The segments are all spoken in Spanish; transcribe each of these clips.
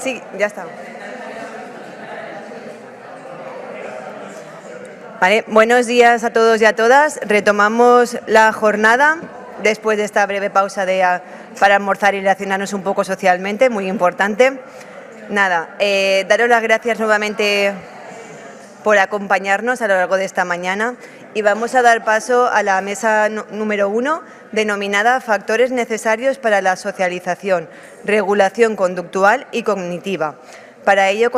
Sí, ya está. Vale, buenos días a todos y a todas. Retomamos la jornada después de esta breve pausa para almorzar y relacionarnos un poco socialmente, muy importante. Nada, daros las gracias nuevamente por acompañarnos a lo largo de esta mañana y vamos a dar paso a la mesa número 1, denominada Factores necesarios para la socialización, regulación conductual y cognitiva. Para ello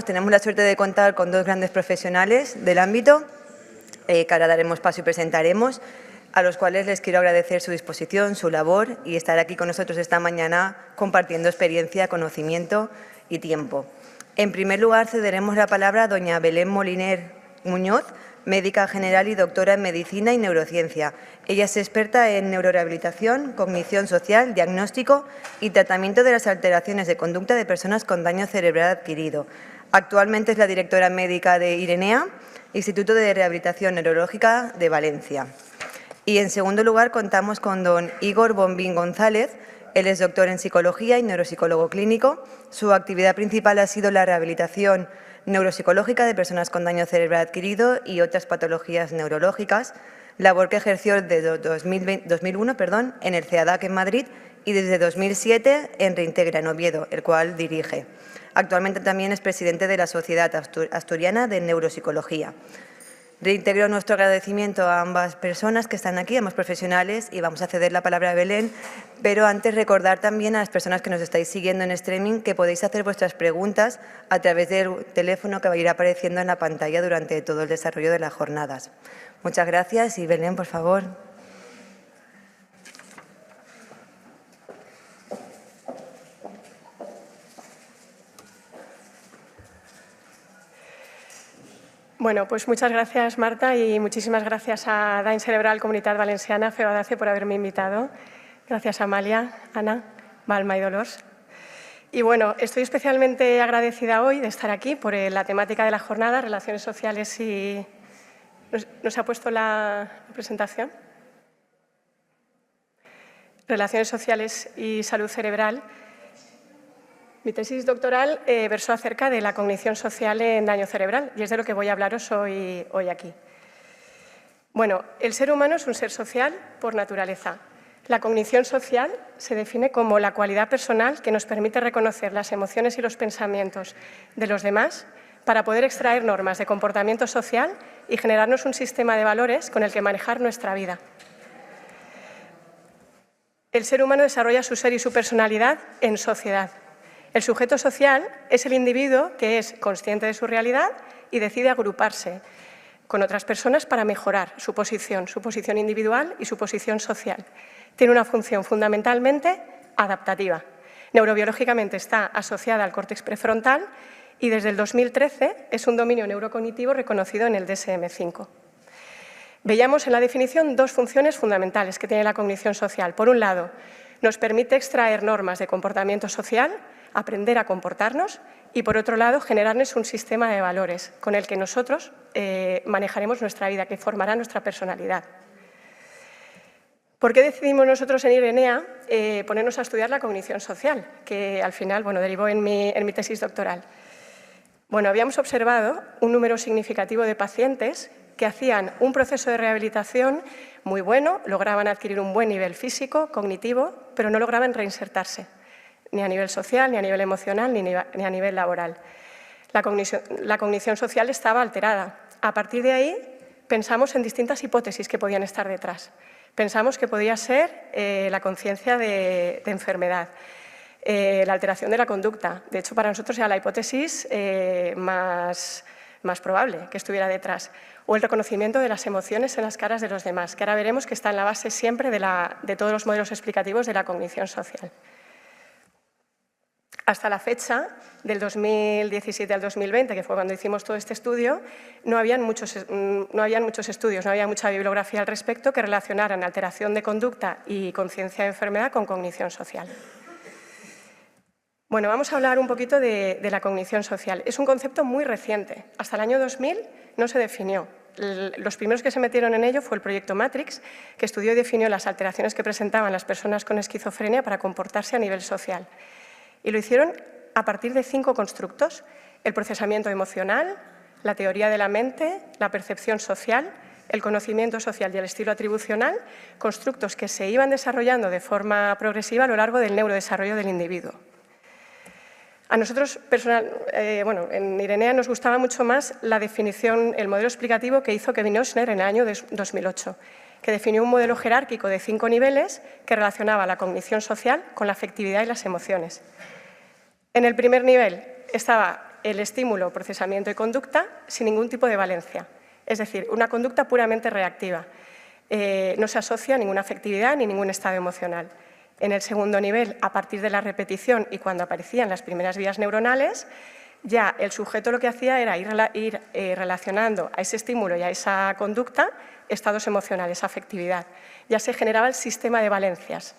tenemos la suerte de contar con dos grandes profesionales del ámbito, que ahora daremos paso y presentaremos, a los cuales les quiero agradecer su disposición, su labor y estar aquí con nosotros esta mañana compartiendo experiencia, conocimiento y tiempo. En primer lugar, cederemos la palabra a doña Belén Moliner Muñoz, médica general y doctora en Medicina y Neurociencia. Ella es experta en neurorehabilitación, cognición social, diagnóstico y tratamiento de las alteraciones de conducta de personas con daño cerebral adquirido. Actualmente es la directora médica de IRENEA, Instituto de Rehabilitación Neurológica de Valencia. Y en segundo lugar contamos con don Igor Bombín González. Él es doctor en Psicología y neuropsicólogo clínico. Su actividad principal ha sido la rehabilitación neuropsicológica de personas con daño cerebral adquirido y otras patologías neurológicas, labor que ejerció desde 2001 en el CEADAC en Madrid y desde 2007 en Reintegra, en Oviedo, el cual dirige. Actualmente también es presidente de la Sociedad Asturiana de Neuropsicología. Reintegro nuestro agradecimiento a ambas personas que están aquí, ambos profesionales, y vamos a ceder la palabra a Belén, pero antes recordar también a las personas que nos estáis siguiendo en streaming que podéis hacer vuestras preguntas a través del teléfono que va a ir apareciendo en la pantalla durante todo el desarrollo de las jornadas. Muchas gracias y Belén, por favor. Bueno, pues muchas gracias, Marta, y muchísimas gracias a Dañ Cerebral Comunitat Valenciana, FEBADACE, por haberme invitado. Gracias a Amalia, Ana, Balma y Dolors. Y bueno, estoy especialmente agradecida hoy de estar aquí por la temática de la jornada, Relaciones Sociales y... ¿Nos ha puesto la presentación? Relaciones Sociales y Salud Cerebral. Mi tesis doctoral versó acerca de la cognición social en daño cerebral y es de lo que voy a hablaros hoy aquí. Bueno, el ser humano es un ser social por naturaleza. La cognición social se define como la cualidad personal que nos permite reconocer las emociones y los pensamientos de los demás para poder extraer normas de comportamiento social y generarnos un sistema de valores con el que manejar nuestra vida. El ser humano desarrolla su ser y su personalidad en sociedad. El sujeto social es el individuo que es consciente de su realidad y decide agruparse con otras personas para mejorar su posición individual y su posición social. Tiene una función fundamentalmente adaptativa. Neurobiológicamente está asociada al córtex prefrontal y desde el 2013 es un dominio neurocognitivo reconocido en el DSM-5. Veíamos en la definición dos funciones fundamentales que tiene la cognición social. Por un lado, nos permite extraer normas de comportamiento social, aprender a comportarnos y, por otro lado, generarnos un sistema de valores con el que nosotros manejaremos nuestra vida, que formará nuestra personalidad. ¿Por qué decidimos nosotros en IRENEA ponernos a estudiar la cognición social? Que al final derivó en mi tesis doctoral. Bueno, habíamos observado un número significativo de pacientes que hacían un proceso de rehabilitación muy bueno, lograban adquirir un buen nivel físico, cognitivo, pero no lograban reinsertarse, ni a nivel social, ni a nivel emocional, ni a nivel laboral. La cognición social estaba alterada. A partir de ahí pensamos en distintas hipótesis que podían estar detrás. Pensamos que podía ser la conciencia de enfermedad, la alteración de la conducta. De hecho, para nosotros era la hipótesis más probable que estuviera detrás. O el reconocimiento de las emociones en las caras de los demás, que ahora veremos que está en la base siempre de todos los modelos explicativos de la cognición social. Hasta la fecha, del 2017 al 2020, que fue cuando hicimos todo este estudio, no habían muchos estudios, no había mucha bibliografía al respecto que relacionaran alteración de conducta y conciencia de enfermedad con cognición social. Bueno, vamos a hablar un poquito de la cognición social. Es un concepto muy reciente. Hasta el año 2000 no se definió. Los primeros que se metieron en ello fue el proyecto Matrix, que estudió y definió las alteraciones que presentaban las personas con esquizofrenia para comportarse a nivel social. Y lo hicieron a partir de 5 constructos: el procesamiento emocional, la teoría de la mente, la percepción social, el conocimiento social y el estilo atribucional, constructos que se iban desarrollando de forma progresiva a lo largo del neurodesarrollo del individuo. A nosotros, en Irenea nos gustaba mucho más la definición, el modelo explicativo que hizo Kevin Ochsner en el año 2008, que definió un modelo jerárquico de 5 niveles que relacionaba la cognición social con la afectividad y las emociones. En el primer nivel estaba el estímulo, procesamiento y conducta sin ningún tipo de valencia, es decir, una conducta puramente reactiva. No se asocia a ninguna afectividad ni ningún estado emocional. En el segundo nivel, a partir de la repetición y cuando aparecían las primeras vías neuronales, ya el sujeto lo que hacía era ir relacionando a ese estímulo y a esa conducta estados emocionales, afectividad. Ya se generaba el sistema de valencias.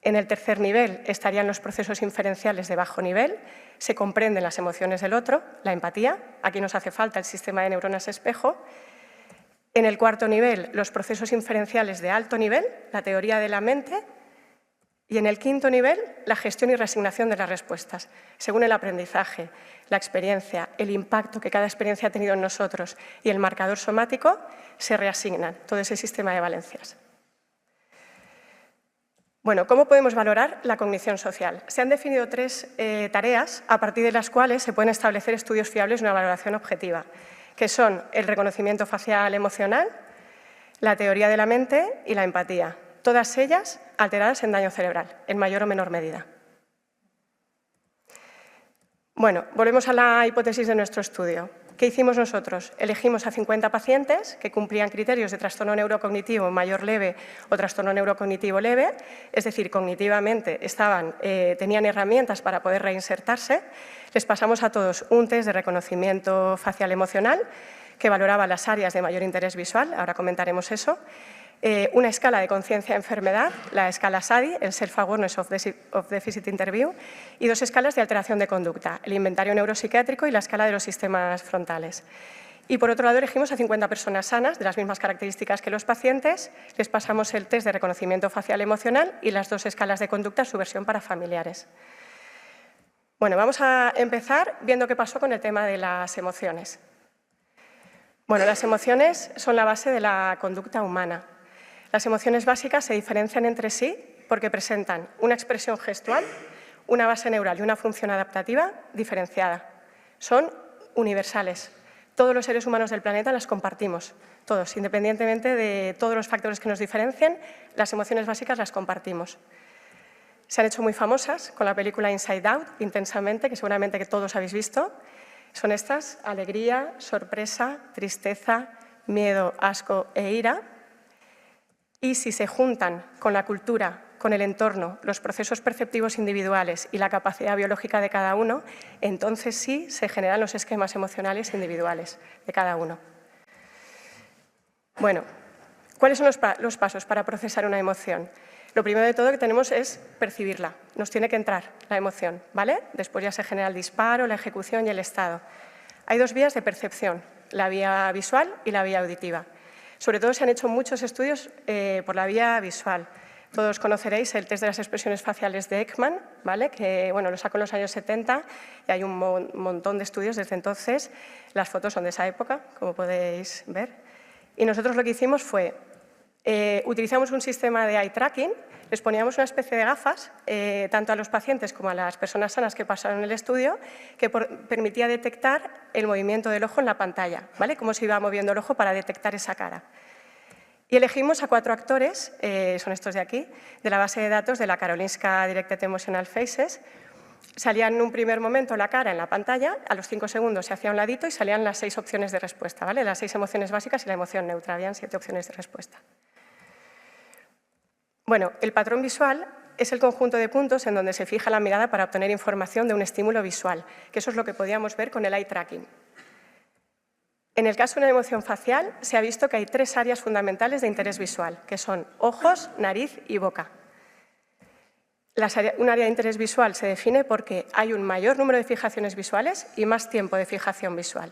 En el tercer nivel estarían los procesos inferenciales de bajo nivel, se comprenden las emociones del otro, la empatía, aquí nos hace falta el sistema de neuronas espejo. En el cuarto nivel, los procesos inferenciales de alto nivel, la teoría de la mente. Y en el quinto nivel, la gestión y reasignación de las respuestas, según el aprendizaje, la experiencia, el impacto que cada experiencia ha tenido en nosotros y el marcador somático, se reasignan todo ese sistema de valencias. Bueno, ¿cómo podemos valorar la cognición social? Se han definido 3 tareas a partir de las cuales se pueden establecer estudios fiables de una valoración objetiva, que son el reconocimiento facial emocional, la teoría de la mente y la empatía. Todas ellas alteradas en daño cerebral, en mayor o menor medida. Bueno, volvemos a la hipótesis de nuestro estudio. ¿Qué hicimos nosotros? Elegimos a 50 pacientes que cumplían criterios de trastorno neurocognitivo mayor leve o trastorno neurocognitivo leve, es decir, cognitivamente tenían herramientas para poder reinsertarse. Les pasamos a todos un test de reconocimiento facial emocional que valoraba las áreas de mayor interés visual, ahora comentaremos eso. Una escala de conciencia-enfermedad, la escala SADI, el Self-Awareness of Deficit Interview, y 2 escalas de alteración de conducta, el inventario neuropsiquiátrico y la escala de los sistemas frontales. Y por otro lado elegimos a 50 personas sanas, de las mismas características que los pacientes, les pasamos el test de reconocimiento facial emocional y las 2 escalas de conducta, su versión para familiares. Bueno, vamos a empezar viendo qué pasó con el tema de las emociones. Bueno, las emociones son la base de la conducta humana. Las emociones básicas se diferencian entre sí porque presentan una expresión gestual, una base neural y una función adaptativa diferenciada. Son universales. Todos los seres humanos del planeta las compartimos, todos, independientemente de todos los factores que nos diferencien, las emociones básicas las compartimos. Se han hecho muy famosas con la película Inside Out, intensamente, que seguramente que todos habéis visto. Son estas: alegría, sorpresa, tristeza, miedo, asco e ira. Y si se juntan con la cultura, con el entorno, los procesos perceptivos individuales y la capacidad biológica de cada uno, entonces sí se generan los esquemas emocionales individuales de cada uno. Bueno, ¿cuáles son los pasos para procesar una emoción? Lo primero de todo que tenemos es percibirla. Nos tiene que entrar la emoción, ¿vale? Después ya se genera el disparo, la ejecución y el estado. Hay 2 vías de percepción, la vía visual y la vía auditiva. Sobre todo se han hecho muchos estudios por la vía visual. Todos conoceréis el test de las expresiones faciales de Ekman, ¿vale? Que lo sacó en los años 70 y hay un montón de estudios desde entonces. Las fotos son de esa época, como podéis ver. Y nosotros lo que hicimos fue, utilizamos un sistema de eye tracking, les poníamos una especie de gafas, tanto a los pacientes como a las personas sanas que pasaron el estudio, que permitía detectar el movimiento del ojo en la pantalla, ¿vale? Cómo se iba moviendo el ojo para detectar esa cara. Y elegimos a 4 actores, son estos de aquí, de la base de datos de la Karolinska Directed Emotional Faces. Salían en un primer momento la cara en la pantalla, a los 5 segundos se hacía un ladito y salían las 6 opciones de respuesta, ¿vale? Las 6 emociones básicas y la emoción neutra, habían 7 opciones de respuesta. Bueno, el patrón visual es el conjunto de puntos en donde se fija la mirada para obtener información de un estímulo visual, que eso es lo que podíamos ver con el eye tracking. En el caso de una emoción facial, se ha visto que hay 3 áreas fundamentales de interés visual, que son ojos, nariz y boca. Un área de interés visual se define porque hay un mayor número de fijaciones visuales y más tiempo de fijación visual.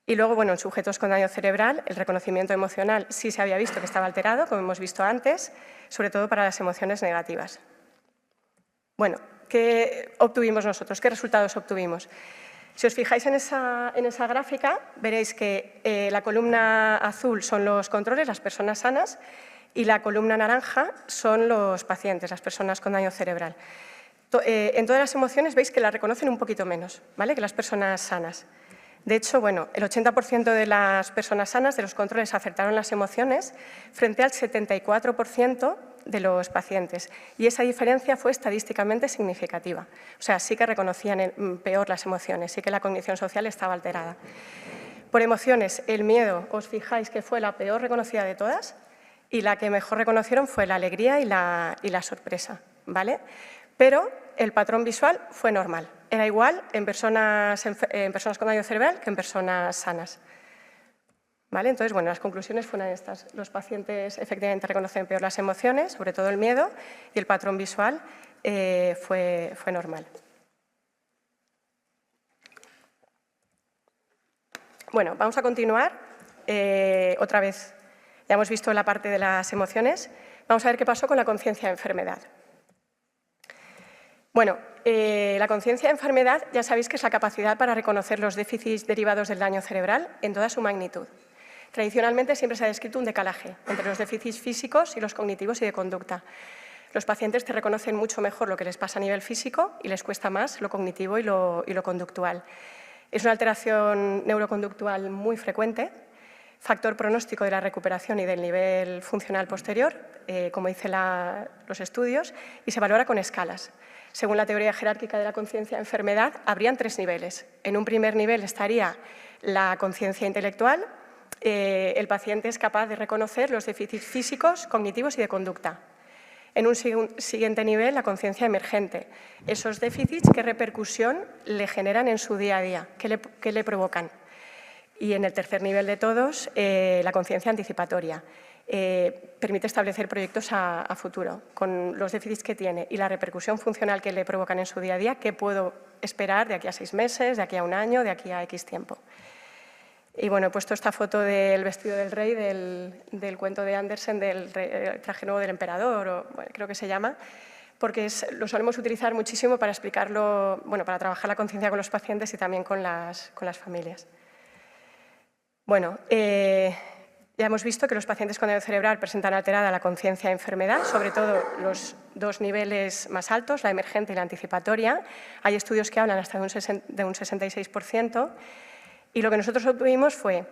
Y luego, en sujetos con daño cerebral, el reconocimiento emocional sí se había visto que estaba alterado, como hemos visto antes, sobre todo para las emociones negativas. Bueno, ¿Qué obtuvimos nosotros? ¿Qué resultados obtuvimos? Si os fijáis en esa gráfica, veréis que la columna azul son los controles, las personas sanas, y la columna naranja son los pacientes, las personas con daño cerebral. En todas las emociones veis que las reconocen un poquito menos, ¿vale?, que las personas sanas. De hecho, bueno, el 80% de las personas sanas de los controles acertaron las emociones frente al 74% de los pacientes. Y esa diferencia fue estadísticamente significativa. O sea, sí que reconocían peor las emociones, sí que la cognición social estaba alterada. Por emociones, el miedo, os fijáis que fue la peor reconocida de todas y la que mejor reconocieron fue la alegría y la sorpresa, ¿vale? Pero el patrón visual fue normal. Era igual en personas con daño cerebral que en personas sanas. ¿Vale? Entonces, bueno, las conclusiones fueron estas. Los pacientes efectivamente reconocen peor las emociones, sobre todo el miedo, y el patrón visual fue normal. Bueno, vamos a continuar. Otra vez, ya hemos visto la parte de las emociones. Vamos a ver qué pasó con la conciencia de enfermedad. Bueno, la conciencia de enfermedad ya sabéis que es la capacidad para reconocer los déficits derivados del daño cerebral en toda su magnitud. Tradicionalmente siempre se ha descrito un decalaje entre los déficits físicos y los cognitivos y de conducta. Los pacientes te reconocen mucho mejor lo que les pasa a nivel físico y les cuesta más lo cognitivo y lo conductual. Es una alteración neuroconductual muy frecuente, factor pronóstico de la recuperación y del nivel funcional posterior, como dicen los estudios, y se valora con escalas. Según la teoría jerárquica de la conciencia de enfermedad, habrían 3 niveles. En un primer nivel estaría la conciencia intelectual. El paciente es capaz de reconocer los déficits físicos, cognitivos y de conducta. En un siguiente nivel, la conciencia emergente. Esos déficits, ¿qué repercusión le generan en su día a día? ¿Qué le provocan? Y en el tercer nivel de todos, la conciencia anticipatoria. Permite establecer proyectos a futuro, con los déficits que tiene y la repercusión funcional que le provocan en su día a día, qué puedo esperar de aquí a 6 meses, de aquí a 1 año, de aquí a X tiempo. Y bueno, he puesto esta foto del vestido del rey, del cuento de Andersen, del traje nuevo del emperador, o, bueno, creo que se llama, porque lo solemos utilizar muchísimo para explicarlo, bueno, para trabajar la conciencia con los pacientes y también con las familias. Bueno, ya hemos visto que los pacientes con daño cerebral presentan alterada la conciencia de enfermedad, sobre todo los 2 niveles más altos, la emergente y la anticipatoria. Hay estudios que hablan hasta de un 66%. Y lo que nosotros obtuvimos fue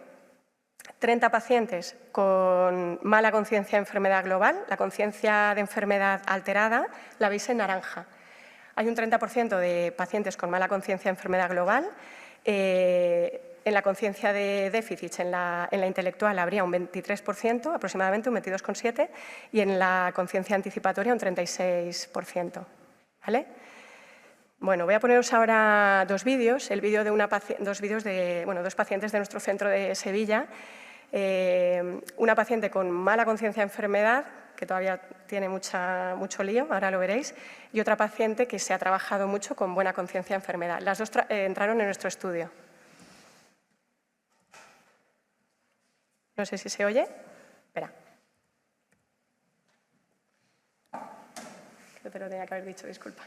30 pacientes con mala conciencia de enfermedad global. La conciencia de enfermedad alterada la veis en naranja. Hay un 30% de pacientes con mala conciencia de enfermedad global. En la conciencia de déficits, en la intelectual, habría un 23%, aproximadamente un 22,7%, y en la conciencia anticipatoria un 36%. ¿Vale? Bueno, voy a poneros ahora 2 vídeos. El vídeo de 2 pacientes de nuestro centro de Sevilla. Una paciente con mala conciencia de enfermedad, que todavía tiene mucho lío, ahora lo veréis, y otra paciente que se ha trabajado mucho con buena conciencia de enfermedad. Las 2 entraron en nuestro estudio. No sé si se oye. Espera. Creo que te lo tenía que haber dicho, disculpa.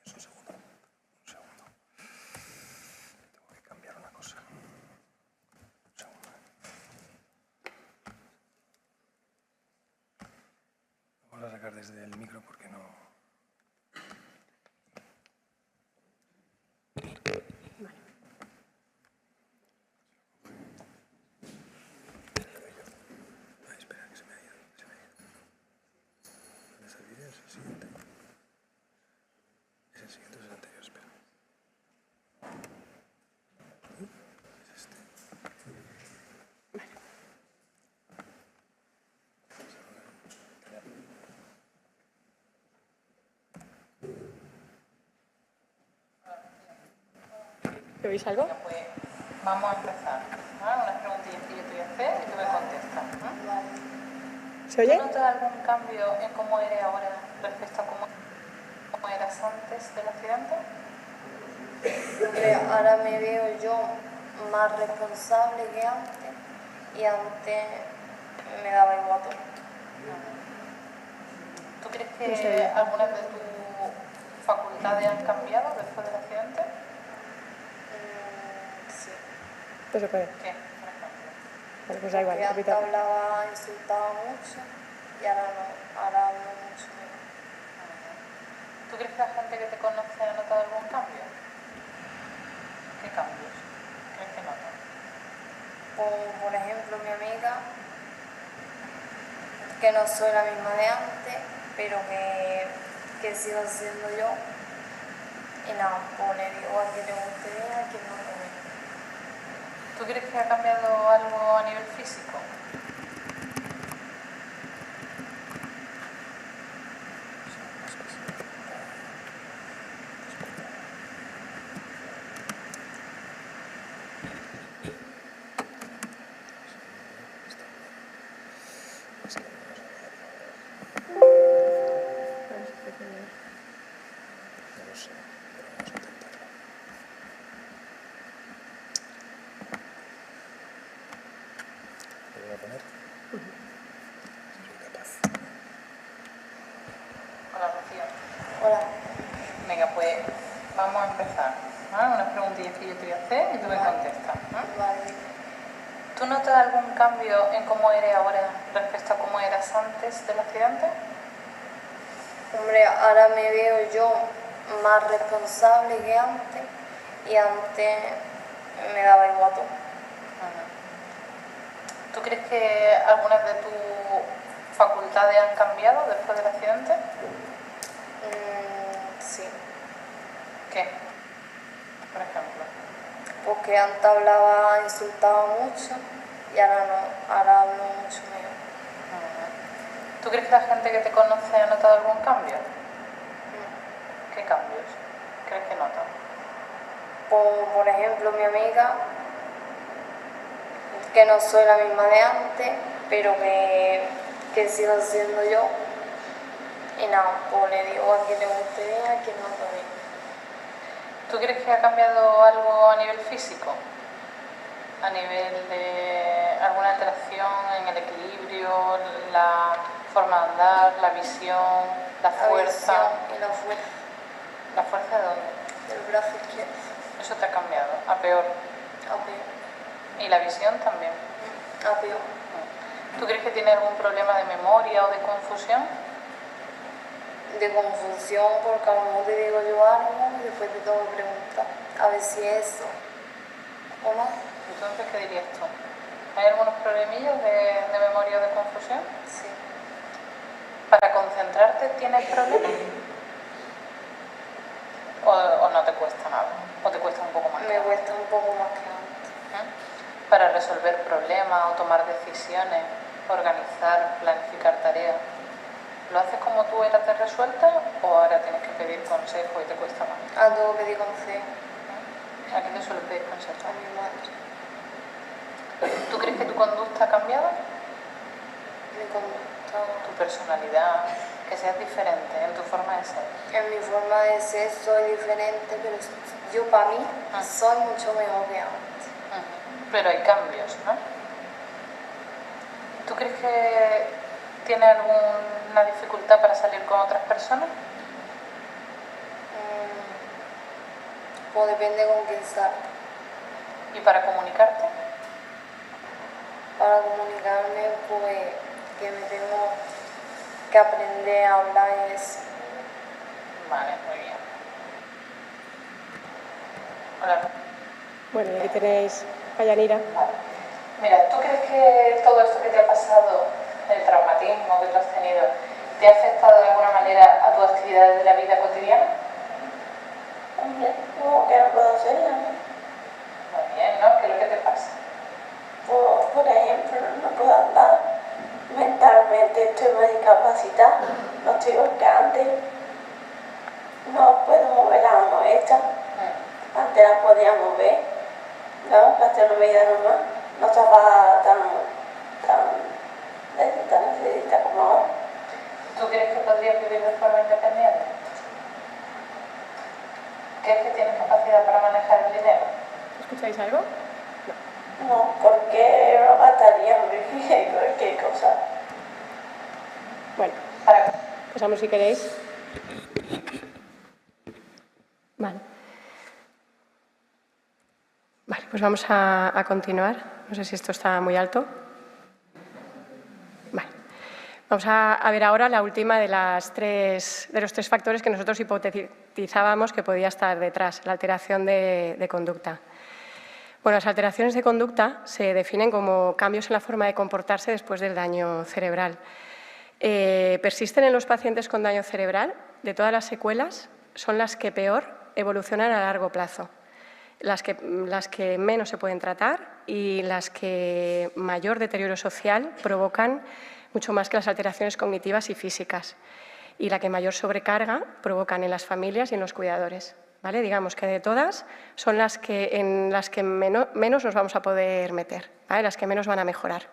Un segundo. Tengo que cambiar una cosa. Un segundo. Lo voy a sacar desde el micro porque no... ¿Oís algo? Pues vamos a empezar. Unas preguntillas que yo te voy a hacer y tú me contestas. ¿Se oye? ¿Notas algún cambio en cómo eres ahora respecto a cómo eras antes del accidente? Ahora me veo yo más responsable que antes y antes me daba igual todo. ¿Tú crees que algunas de tus facultades han cambiado después del accidente? Sí. Pues se puede. ¿Qué, por ejemplo? Bueno, pues da igual, Porque antes repito. hablaba, insultaba mucho y ahora no, ahora hablo mucho menos. ¿Tú crees que la gente que te conoce ha notado algún cambio? ¿Qué cambios crees que notan? Como por ejemplo mi amiga, que no soy la misma de antes, pero que sigo siendo yo. Y nada, pues le digo a quien le guste bien, a quien no le guste. ¿Tú crees que ha cambiado algo a nivel físico? No lo sé, pero vamos a intentarlo. ¿Lo voy a poner? Si soy capaz. Hola, Rocío. Hola. Venga, pues vamos a empezar. ¿Vale? Unas preguntillas que yo te voy a hacer y tú me contestas. ¿Vale? Vale. ¿Tú notas algún cambio en cómo eres ahora respecto a cómo eras antes del accidente? Hombre, ahora me veo yo más responsable que antes y antes me daba igual todo. ¿Tú crees que algunas de tus facultades han cambiado después del accidente? Sí, ¿Qué? Por ejemplo. porque antes hablaba, insultaba mucho y ahora no, ahora hablo mucho menos. ¿Tú crees que la gente que te conoce ha notado algún cambio? ¿Qué cambios crees que notan? Por ejemplo, mi amiga, que no soy la misma de antes, pero que sigo siendo yo. Y nada, pues le digo a quien le guste bien, a quien no le guste. ¿Tú crees que ha cambiado algo a nivel físico? A nivel de alguna alteración en el equilibrio, la forma de andar, la visión, la fuerza. Y la fuerza ¿La fuerza de dónde? del brazo izquierdo. Eso te ha cambiado, a peor. A peor. Y la visión también. A peor. ¿Tú crees que tiene algún problema de memoria o de confusión? De confusión, porque a lo mejor te digo yo algo y después te tengo que preguntar a ver si es eso o no. Entonces, ¿qué dirías tú? ¿Hay algunos problemillas de memoria o de confusión? Sí. ¿Para concentrarte tienes problemas? ¿O no te cuesta nada? ¿O te cuesta un poco más? Me cuesta un poco más que antes. Para resolver problemas o tomar decisiones, organizar, planificar tareas. ¿Lo haces como tú eras de resuelta o ahora tienes que pedir consejo y te cuesta más? Ah, tengo que pedir consejo ¿A quién te suele pedir consejo? a mi madre. ¿Tú crees que tu conducta ha cambiado? Mi conducta, ¿Tu personalidad? Que seas diferente en tu forma de ser. en mi forma de ser soy diferente, pero yo para mí soy mucho mejor que antes. Pero hay cambios, ¿no? ¿Tú crees que tienes alguna dificultad para salir con otras personas? Pues depende con quién salga. ¿Y para comunicarte? Para comunicarme, pues que me tengo que aprender a hablar y eso. Vale, muy bien. Hola. Bueno, y aquí tenéis a Yanira. Mira, ¿tú crees que todo esto que te ha pasado, el traumatismo que tú has tenido, te ha afectado de alguna manera a tus actividades de la vida cotidiana? Hombre, como que no puedo hacerla, ¿no? Muy bien, ¿no? ¿Qué es lo que te pasa? Por ejemplo, no puedo andar. Mentalmente estoy más discapacitada, no estoy igual que antes. No puedo mover la mano esta. Antes la podía mover, ¿no? Antes no veía nomás. No estaba tan necesitada como ahora. ¿Tú crees que podrías vivir de forma independiente? ¿Crees que tienes capacidad para manejar el dinero? ¿Escucháis algo? No, porque lo gastaría en cualquier cosa. Bueno, Para... Pasamos si queréis. Vale. Vale, pues vamos a continuar. No sé si esto está muy alto. Vale. Vamos a ver ahora la última de los tres factores que nosotros hipotetizábamos que podía estar detrás, la alteración de conducta. Bueno, las alteraciones de conducta se definen como cambios en la forma de comportarse después del daño cerebral. Persisten en los pacientes con daño cerebral. De todas las secuelas, son las que peor evolucionan a largo plazo, las que menos se pueden tratar y las que mayor deterioro social provocan mucho más que las alteraciones cognitivas y físicas, y la que mayor sobrecarga provocan en las familias y en los cuidadores. ¿Vale? Digamos que de todas son en las que menos nos vamos a poder meter, ¿vale? Las que menos van a mejorar.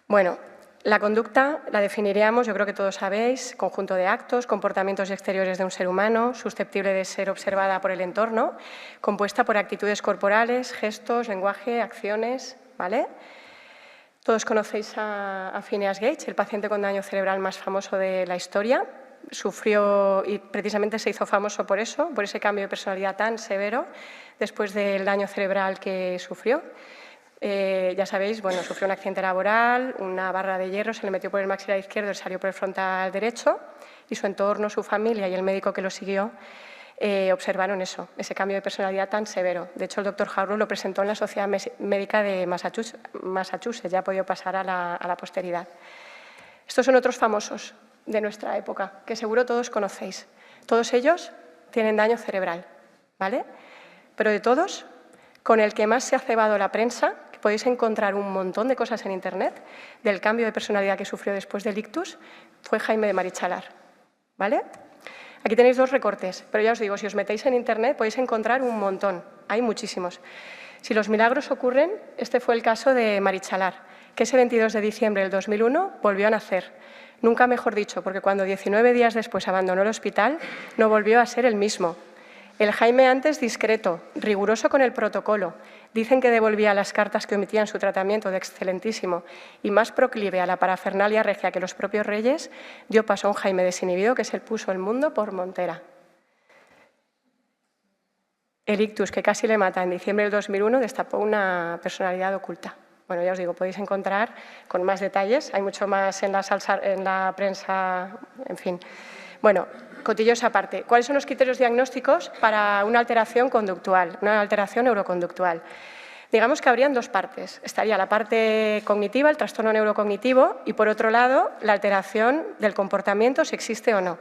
Bueno, la conducta la definiríamos, yo creo que todos sabéis, conjunto de actos, comportamientos exteriores de un ser humano, susceptible de ser observada por el entorno, compuesta por actitudes corporales, gestos, lenguaje, acciones, ¿vale? Todos conocéis a Phineas Gage, el paciente con daño cerebral más famoso de la historia. Sufrió y precisamente se hizo famoso por eso, por ese cambio de personalidad tan severo después del daño cerebral que sufrió. Ya sabéis, bueno, sufrió un accidente laboral, una barra de hierro se le metió por el maxilar izquierdo y salió por el frontal derecho, y su entorno, su familia y el médico que lo siguió observaron eso, ese cambio de personalidad tan severo. De hecho, el Dr. Harrow lo presentó en la Sociedad Médica de Massachusetts, ya ha podido pasar a la posteridad. Estos son otros famosos de nuestra época, que seguro todos conocéis. Todos ellos tienen daño cerebral, ¿vale? Pero de todos, con el que más se ha cebado la prensa, que podéis encontrar un montón de cosas en Internet, del cambio de personalidad que sufrió después del ictus, fue Jaime de Marichalar, ¿vale? Aquí tenéis dos recortes, pero ya os digo, si os metéis en Internet podéis encontrar un montón, hay muchísimos. Si los milagros ocurren, este fue el caso de Marichalar, que ese 22 de diciembre del 2001 volvió a nacer. Nunca mejor dicho, porque cuando 19 días después abandonó el hospital, no volvió a ser el mismo. El Jaime antes discreto, riguroso con el protocolo, dicen que devolvía las cartas que omitían su tratamiento de excelentísimo y más proclive a la parafernalia regia que los propios reyes, dio paso a un Jaime desinhibido que se puso el mundo por montera. El ictus, que casi le mata en diciembre del 2001, destapó una personalidad oculta. Bueno, ya os digo, podéis encontrar con más detalles, hay mucho más en la prensa, en fin. Bueno, cotillos aparte. ¿Cuáles son los criterios diagnósticos para una alteración conductual, una alteración neuroconductual? Digamos que habrían dos partes. Estaría la parte cognitiva, el trastorno neurocognitivo, y por otro lado, la alteración del comportamiento, si existe o no.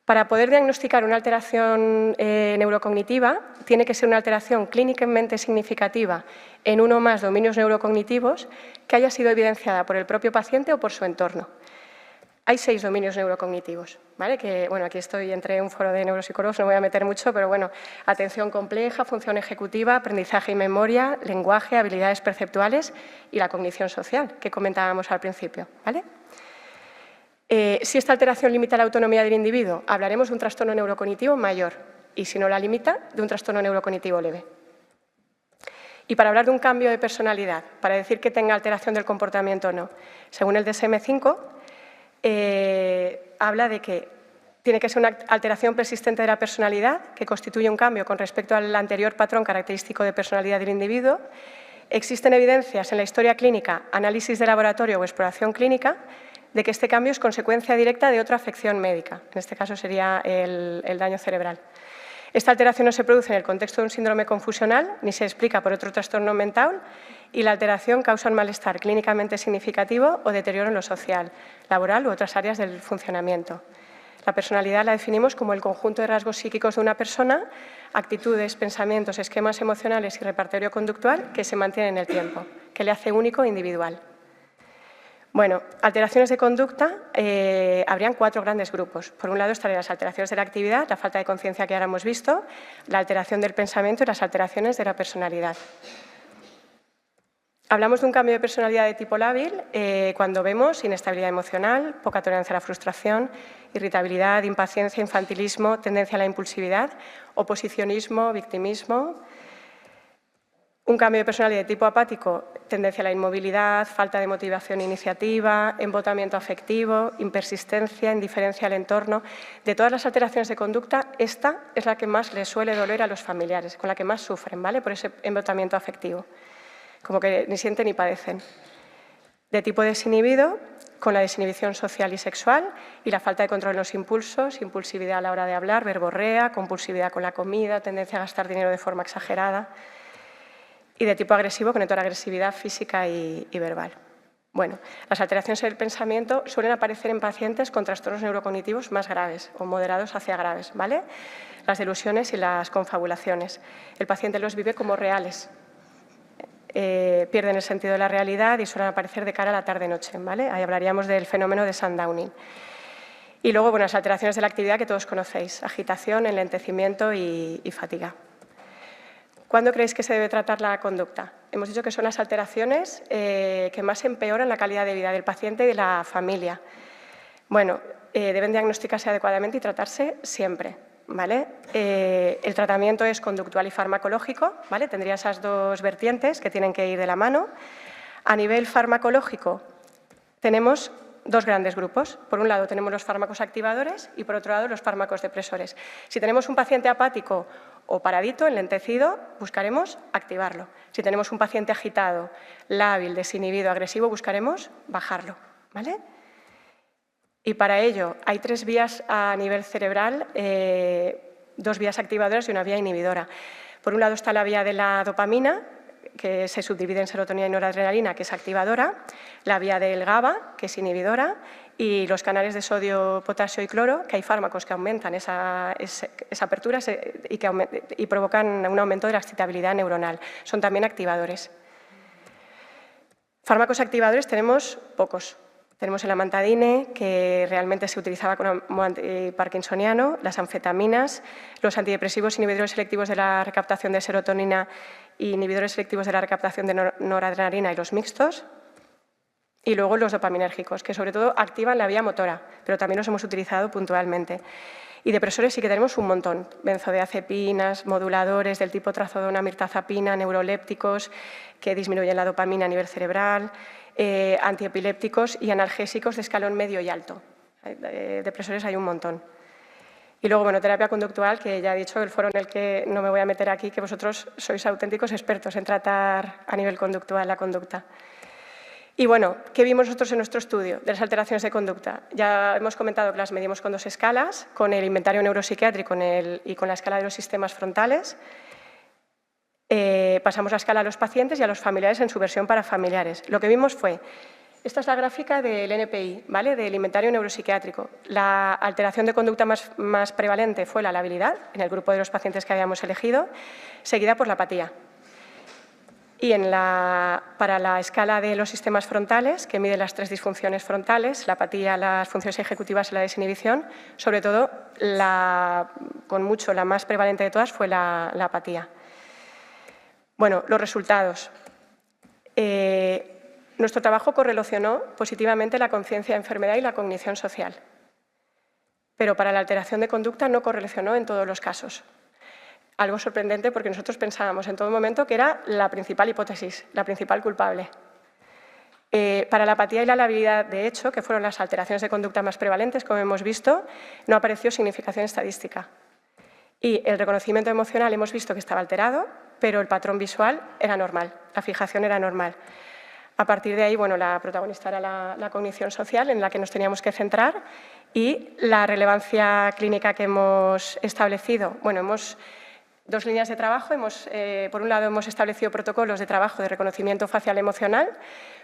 Para poder diagnosticar una alteración neurocognitiva, tiene que ser una alteración clínicamente significativa en uno o más dominios neurocognitivos que haya sido evidenciada por el propio paciente o por su entorno. Hay 6 dominios neurocognitivos, ¿vale? Que, bueno, aquí estoy entre un foro de neuropsicólogos, no me voy a meter mucho, pero bueno, atención compleja, función ejecutiva, aprendizaje y memoria, lenguaje, habilidades perceptuales y la cognición social, que comentábamos al principio, ¿vale? Si esta alteración limita la autonomía del individuo, hablaremos de un trastorno neurocognitivo mayor y, si no la limita, de un trastorno neurocognitivo leve. Y para hablar de un cambio de personalidad, para decir que tenga alteración del comportamiento o no, según el DSM-5, habla de que tiene que ser una alteración persistente de la personalidad que constituye un cambio con respecto al anterior patrón característico de personalidad del individuo. Existen evidencias en la historia clínica, análisis de laboratorio o exploración clínica de que este cambio es consecuencia directa de otra afección médica. En este caso sería el daño cerebral. Esta alteración no se produce en el contexto de un síndrome confusional, ni se explica por otro trastorno mental, y la alteración causa un malestar clínicamente significativo o deterioro en lo social, laboral u otras áreas del funcionamiento. La personalidad la definimos como el conjunto de rasgos psíquicos de una persona, actitudes, pensamientos, esquemas emocionales y repertorio conductual que se mantienen en el tiempo, que le hace único e individual. Bueno, alteraciones de conducta, habrían 4 grandes grupos. Por un lado estarían las alteraciones de la actividad, la falta de conciencia que ahora hemos visto, la alteración del pensamiento y las alteraciones de la personalidad. Hablamos de un cambio de personalidad de tipo lábil cuando vemos inestabilidad emocional, poca tolerancia a la frustración, irritabilidad, impaciencia, infantilismo, tendencia a la impulsividad, oposicionismo, victimismo. Un cambio de personalidad de tipo apático, tendencia a la inmovilidad, falta de motivación e iniciativa, embotamiento afectivo, impersistencia, indiferencia al entorno. De todas las alteraciones de conducta, esta es la que más les suele doler a los familiares, con la que más sufren, ¿vale? Por ese embotamiento afectivo, como que ni sienten ni padecen. De tipo desinhibido, con la desinhibición social y sexual y la falta de control en los impulsos, impulsividad a la hora de hablar, verborrea, compulsividad con la comida, tendencia a gastar dinero de forma exagerada. Y de tipo agresivo, con toda la agresividad física y verbal. Bueno, las alteraciones del pensamiento suelen aparecer en pacientes con trastornos neurocognitivos más graves o moderados hacia graves, ¿vale? Las delusiones y las confabulaciones. El paciente los vive como reales. Pierden el sentido de la realidad y suelen aparecer de cara a la tarde-noche, ¿vale? Ahí hablaríamos del fenómeno de Sundowning. Y luego, bueno, las alteraciones de la actividad que todos conocéis, agitación, enlentecimiento y fatiga. ¿Cuándo creéis que se debe tratar la conducta? Hemos dicho que son las alteraciones que más empeoran la calidad de vida del paciente y de la familia. Bueno, deben diagnosticarse adecuadamente y tratarse siempre, ¿vale? El tratamiento es conductual y farmacológico, ¿vale? Tendría esas dos vertientes que tienen que ir de la mano. A nivel farmacológico tenemos dos grandes grupos. Por un lado tenemos los fármacos activadores y por otro lado los fármacos depresores. Si tenemos un paciente apático o paradito, enlentecido, buscaremos activarlo. Si tenemos un paciente agitado, lábil, desinhibido, agresivo, buscaremos bajarlo, ¿vale? Y para ello hay 3 vías a nivel cerebral, 2 vías activadoras y una vía inhibidora. Por un lado está la vía de la dopamina, que se subdivide en serotonina y noradrenalina, que es activadora, la vía del GABA, que es inhibidora, y los canales de sodio, potasio y cloro, que hay fármacos que aumentan esa apertura y provocan un aumento de la excitabilidad neuronal. Son también activadores. Fármacos activadores tenemos pocos. Tenemos el amantadine, que realmente se utilizaba como antiparkinsoniano, las anfetaminas, los antidepresivos inhibidores selectivos de la recaptación de serotonina y inhibidores selectivos de la recaptación de noradrenalina y los mixtos, y luego los dopaminérgicos, que sobre todo activan la vía motora, pero también los hemos utilizado puntualmente. Y depresores sí que tenemos un montón, benzodiazepinas, moduladores del tipo trazodona, mirtazapina, neurolépticos que disminuyen la dopamina a nivel cerebral, antiepilépticos y analgésicos de escalón medio y alto. Depresores hay un montón. Y luego, bueno, terapia conductual, que ya he dicho, el foro en el que no me voy a meter aquí, que vosotros sois auténticos expertos en tratar a nivel conductual la conducta. Y bueno, ¿qué vimos nosotros en nuestro estudio de las alteraciones de conducta? Ya hemos comentado que las medimos con 2 escalas, con el inventario neuropsiquiátrico y con la escala de los sistemas frontales. Pasamos la escala a los pacientes y a los familiares en su versión para familiares. Lo que vimos fue, esta es la gráfica del NPI, ¿vale? Del inventario neuropsiquiátrico. La alteración de conducta más prevalente fue la labilidad, en el grupo de los pacientes que habíamos elegido, seguida por la apatía. Y para la escala de los sistemas frontales, que mide las 3 disfunciones frontales, la apatía, las funciones ejecutivas y la desinhibición, sobre todo, con mucho, la más prevalente de todas fue la apatía. Bueno, los resultados. Nuestro trabajo correlacionó positivamente la conciencia de enfermedad y la cognición social, pero para la alteración de conducta no correlacionó en todos los casos. Algo sorprendente porque nosotros pensábamos en todo momento que era la principal hipótesis, la principal culpable. Para la apatía y la labilidad, de hecho, que fueron las alteraciones de conducta más prevalentes, como hemos visto, no apareció significación estadística. Y el reconocimiento emocional hemos visto que estaba alterado, pero el patrón visual era normal, la fijación era normal. A partir de ahí, bueno, la protagonista era la cognición social en la que nos teníamos que centrar y la relevancia clínica que hemos establecido. Bueno, hemos 2 líneas de trabajo. Por un lado, hemos establecido protocolos de trabajo de reconocimiento facial emocional,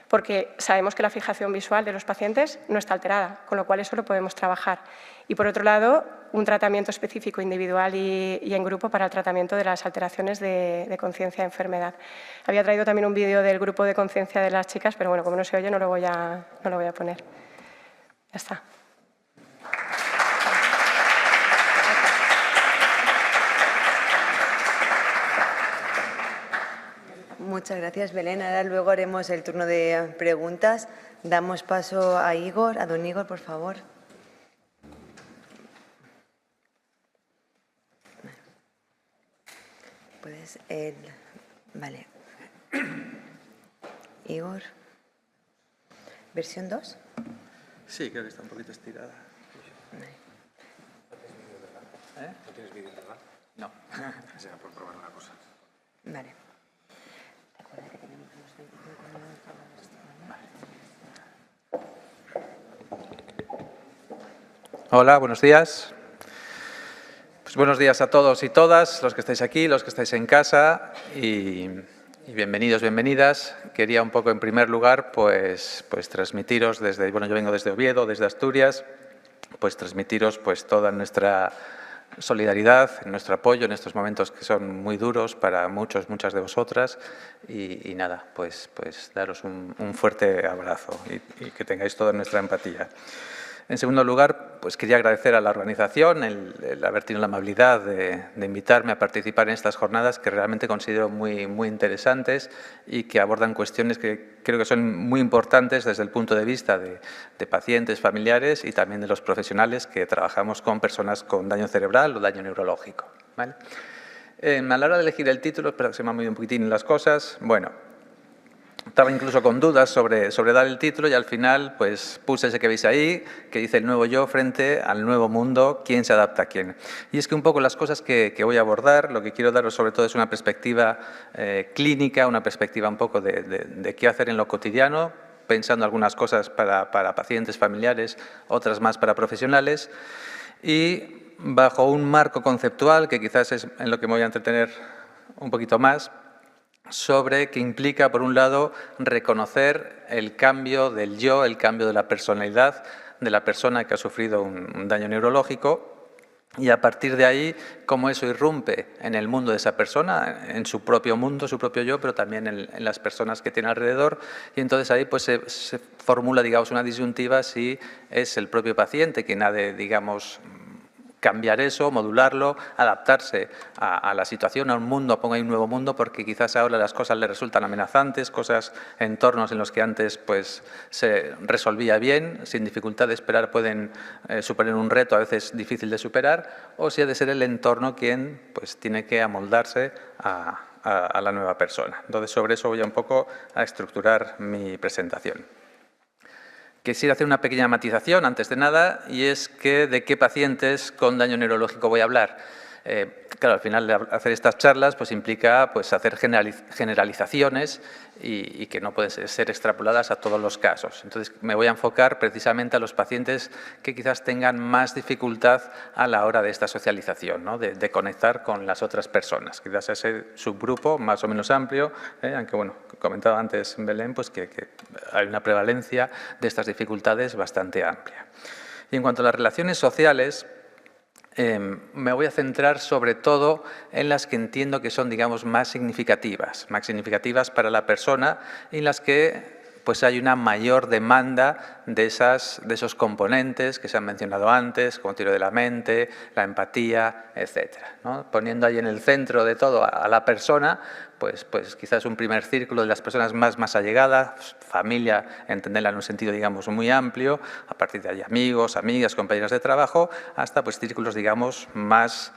porque sabemos que la fijación visual de los pacientes no está alterada, con lo cual eso lo podemos trabajar. Y por otro lado, un tratamiento específico individual y en grupo para el tratamiento de las alteraciones de conciencia de enfermedad. Había traído también un vídeo del grupo de conciencia de las chicas, pero bueno, como no se oye, no lo voy a poner. Ya está. Muchas gracias, Belén. Ahora luego haremos el turno de preguntas. Damos paso a Igor, a don Igor, por favor. Puedes, vale, Igor. ¿Versión 2? Sí, creo que está un poquito estirada. ¿No tienes vídeo, verdad? No. Será por probar una cosa. Vale. Hola, buenos días. Pues buenos días a todos y todas, los que estáis aquí, los que estáis en casa y bienvenidos, bienvenidas. Quería un poco en primer lugar pues transmitiros desde, bueno, yo vengo desde Oviedo, desde Asturias, pues transmitiros pues toda nuestra solidaridad, nuestro apoyo en estos momentos que son muy duros para muchas de vosotras y nada, pues daros un fuerte abrazo y que tengáis toda nuestra empatía. En segundo lugar, pues quería agradecer a la organización el haber tenido la amabilidad de invitarme a participar en estas jornadas que realmente considero muy interesantes y que abordan cuestiones que creo que son muy importantes desde el punto de vista de pacientes, familiares y también de los profesionales que trabajamos con personas con daño cerebral o daño neurológico, ¿vale? A la hora de elegir el título, espero que se me han movido un poquitín las cosas. Bueno, estaba incluso con dudas sobre dar el título y al final pues puse ese que veis ahí, que dice el nuevo yo frente al nuevo mundo, ¿quién se adapta a quién? Y es que un poco las cosas que voy a abordar, lo que quiero daros sobre todo es una perspectiva clínica, una perspectiva un poco de qué hacer en lo cotidiano, pensando algunas cosas para pacientes familiares, otras más para profesionales y bajo un marco conceptual que quizás es en lo que me voy a entretener un poquito más, sobre que implica, por un lado, reconocer el cambio del yo, el cambio de la personalidad de la persona que ha sufrido un daño neurológico y a partir de ahí cómo eso irrumpe en el mundo de esa persona, en su propio mundo, su propio yo, pero también en las personas que tiene alrededor y entonces ahí pues se formula, digamos, una disyuntiva si es el propio paciente quien ha de, digamos, cambiar eso, modularlo, adaptarse a la situación, a un mundo, ponga ahí un nuevo mundo, porque quizás ahora las cosas le resultan amenazantes, cosas, entornos en los que antes pues se resolvía bien, sin dificultad de esperar pueden suponer un reto a veces difícil de superar, o si ha de ser el entorno quien pues tiene que amoldarse a la nueva persona. Entonces sobre eso voy un poco a estructurar mi presentación. Quisiera hacer una pequeña matización antes de nada y es que de qué pacientes con daño neurológico voy a hablar. Claro, al final de hacer estas charlas pues implica pues, hacer generalizaciones y que no pueden ser extrapoladas a todos los casos. Entonces me voy a enfocar precisamente a los pacientes que quizás tengan más dificultad a la hora de esta socialización, ¿no? de conectar con las otras personas. Quizás ese subgrupo más o menos amplio, aunque bueno, comentaba antes Belén, pues que hay una prevalencia de estas dificultades bastante amplia. Y en cuanto a las relaciones sociales, me voy a centrar sobre todo en las que entiendo que son, digamos, más significativas para la persona y en las que pues hay una mayor demanda de esos componentes que se han mencionado antes, como tiro de la mente, la empatía, etcétera, ¿no? Poniendo ahí en el centro de todo a la persona, pues quizás un primer círculo de las personas más allegadas, familia, entenderla en un sentido, digamos, muy amplio, a partir de ahí amigos, amigas, compañeros de trabajo, hasta pues círculos, digamos, más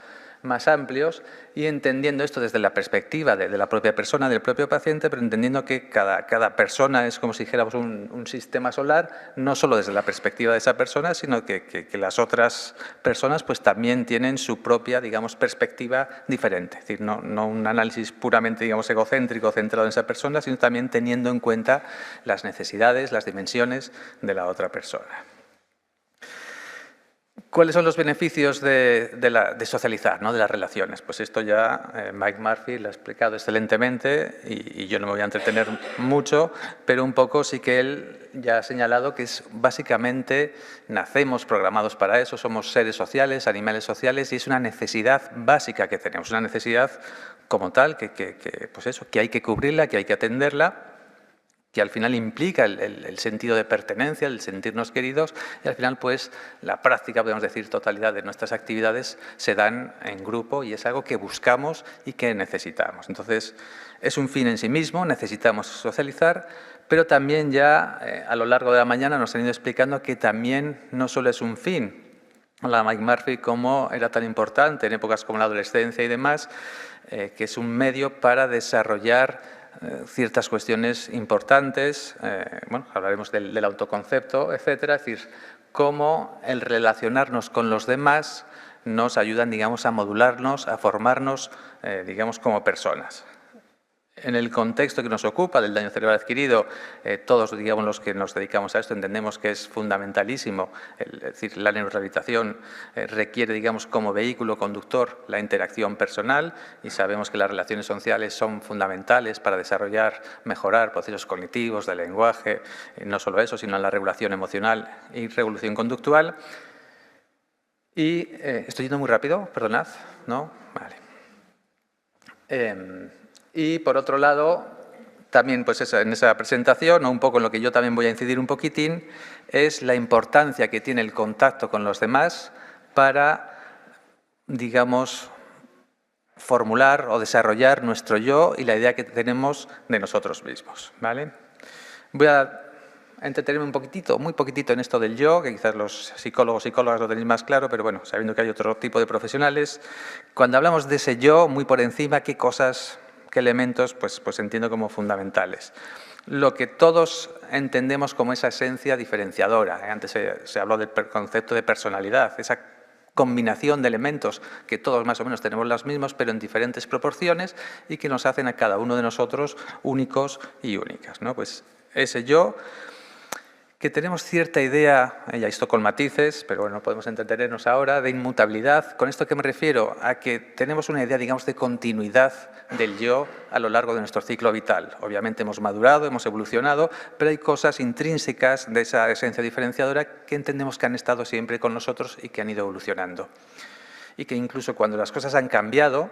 amplios y entendiendo esto desde la perspectiva de la propia persona, del propio paciente, pero entendiendo que cada persona es como si dijéramos un sistema solar, no solo desde la perspectiva de esa persona, sino que las otras personas pues también tienen su propia, digamos, perspectiva diferente. Es decir, no un análisis puramente, digamos, egocéntrico, centrado en esa persona, sino también teniendo en cuenta las necesidades, las dimensiones de la otra persona. ¿Cuáles son los beneficios de socializar, ¿no? De las relaciones? Pues esto ya Mike Murphy lo ha explicado excelentemente y yo no me voy a entretener mucho, pero un poco sí que él ya ha señalado que es básicamente nacemos programados para eso, somos seres sociales, animales sociales y es una necesidad básica que tenemos, una necesidad como tal pues eso, que hay que cubrirla, que hay que atenderla, que al final implica el sentido de pertenencia, el sentirnos queridos y al final pues la práctica, podemos decir, totalidad de nuestras actividades se dan en grupo y es algo que buscamos y que necesitamos. Entonces es un fin en sí mismo, necesitamos socializar, pero también ya a lo largo de la mañana nos han ido explicando que también no solo es un fin. La Mike Murphy, como era tan importante en épocas como la adolescencia y demás, que es un medio para desarrollar ciertas cuestiones importantes, bueno, hablaremos del autoconcepto, etcétera, es decir, cómo el relacionarnos con los demás nos ayudan, digamos, a modularnos, a formarnos, digamos, como personas. En el contexto que nos ocupa del daño cerebral adquirido, todos, digamos, los que nos dedicamos a esto entendemos que es fundamentalísimo, es decir, la neurorehabilitación requiere, digamos, como vehículo conductor la interacción personal y sabemos que las relaciones sociales son fundamentales para desarrollar, mejorar procesos cognitivos, de lenguaje, no solo eso, sino la regulación emocional y regulación conductual. Y estoy yendo muy rápido, perdonad, ¿no? Vale. Y por otro lado, también pues en esa presentación, o un poco en lo que yo también voy a incidir un poquitín, es la importancia que tiene el contacto con los demás para, digamos, formular o desarrollar nuestro yo y la idea que tenemos de nosotros mismos, ¿vale? Voy a entretenerme un poquitito, muy poquitito en esto del yo, que quizás los psicólogos y psicólogas lo tenéis más claro, pero bueno, sabiendo que hay otro tipo de profesionales, cuando hablamos de ese yo, muy por encima, qué cosas, qué elementos, pues entiendo como fundamentales. Lo que todos entendemos como esa esencia diferenciadora. Antes se habló del concepto de personalidad, esa combinación de elementos que todos más o menos tenemos los mismos, pero en diferentes proporciones y que nos hacen a cada uno de nosotros únicos y únicas, ¿no? Pues ese yo, que tenemos cierta idea, ya esto con matices, pero bueno, no podemos entretenernos ahora, de inmutabilidad. ¿Con esto qué me refiero? A que tenemos una idea, digamos, de continuidad del yo a lo largo de nuestro ciclo vital. Obviamente hemos madurado, hemos evolucionado, pero hay cosas intrínsecas de esa esencia diferenciadora que entendemos que han estado siempre con nosotros y que han ido evolucionando. Y que incluso cuando las cosas han cambiado,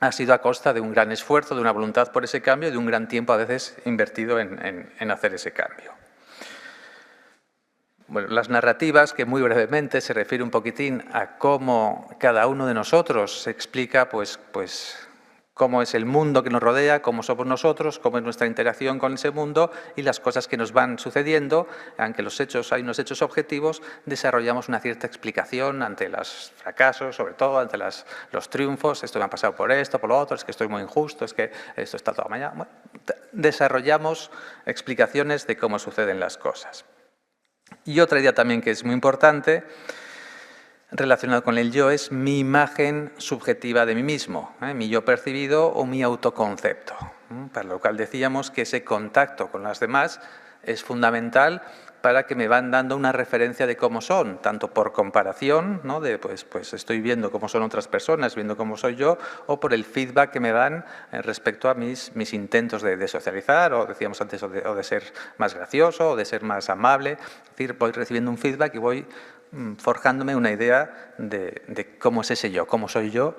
ha sido a costa de un gran esfuerzo, de una voluntad por ese cambio y de un gran tiempo a veces invertido en hacer ese cambio. Bueno, las narrativas, que muy brevemente se refiere un poquitín a cómo cada uno de nosotros se explica, pues cómo es el mundo que nos rodea, cómo somos nosotros, cómo es nuestra interacción con ese mundo y las cosas que nos van sucediendo, aunque hay unos hechos objetivos, desarrollamos una cierta explicación ante los fracasos, sobre todo ante los triunfos, esto me ha pasado por esto, por lo otro, es que estoy muy injusto, es que esto está todo mañana. Bueno, desarrollamos explicaciones de cómo suceden las cosas. Y otra idea también que es muy importante, relacionado con el yo, es mi imagen subjetiva de mí mismo, mi yo percibido o mi autoconcepto. Para lo cual decíamos que ese contacto con las demás es fundamental para que me van dando una referencia de cómo son, tanto por comparación, ¿no? De pues estoy viendo cómo son otras personas, viendo cómo soy yo, o por el feedback que me dan respecto a mis intentos de socializar, o decíamos antes, o de ser más gracioso, o de ser más amable. Es decir, voy recibiendo un feedback y voy forjándome una idea de cómo es ese yo, cómo soy yo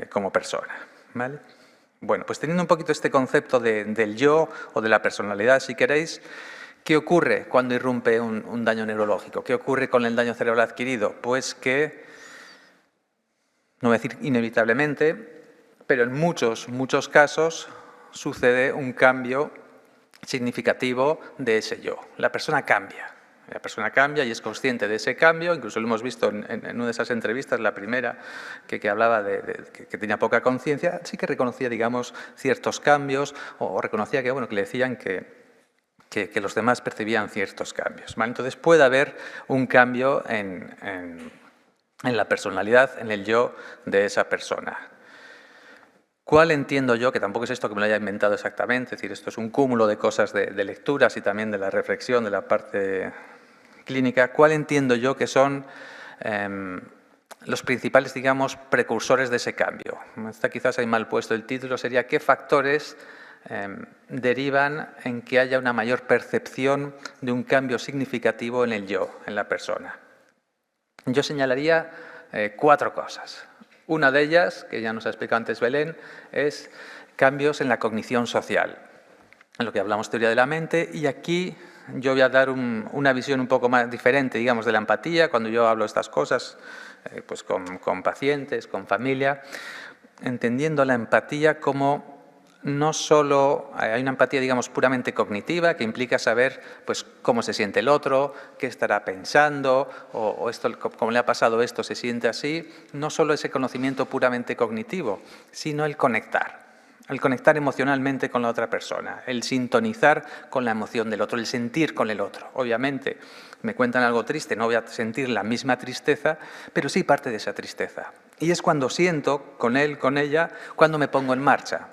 como persona, ¿vale? Bueno, pues teniendo un poquito este concepto del yo o de la personalidad, si queréis, ¿qué ocurre cuando irrumpe un daño neurológico? ¿Qué ocurre con el daño cerebral adquirido? Pues que, no voy a decir inevitablemente, pero en muchos casos sucede un cambio significativo de ese yo. La persona cambia. La persona cambia y es consciente de ese cambio, incluso lo hemos visto en una de esas entrevistas, la primera, que hablaba que tenía poca conciencia, sí que reconocía, digamos, ciertos cambios o reconocía que le decían que los demás percibían ciertos cambios, ¿vale? Entonces puede haber un cambio en la personalidad, en el yo de esa persona. ¿Cuál entiendo yo? Que tampoco es esto que me lo haya inventado exactamente, es decir, esto es un cúmulo de cosas de lecturas y también de la reflexión de la parte clínica. ¿Cuál entiendo yo que son los principales, digamos, precursores de ese cambio? Está quizás ahí mal puesto el título, sería ¿qué factores derivan en que haya una mayor percepción de un cambio significativo en el yo, en la persona? Yo señalaría 4 cosas. Una de ellas, que ya nos ha explicado antes Belén, es cambios en la cognición social, en lo que hablamos teoría de la mente, y aquí yo voy a dar una visión un poco más diferente, digamos, de la empatía, cuando yo hablo de estas cosas, pues con pacientes, con familia, entendiendo la empatía como no solo hay una empatía, digamos, puramente cognitiva, que implica saber pues, cómo se siente el otro, qué estará pensando, o esto, como le ha pasado esto, se siente así. No solo ese conocimiento puramente cognitivo, sino el conectar. el conectar emocionalmente con la otra persona, el sintonizar con la emoción del otro, el sentir con el otro. Obviamente, me cuentan algo triste, no voy a sentir la misma tristeza, pero sí parte de esa tristeza. Y es cuando siento con él, con ella, cuando me pongo en marcha.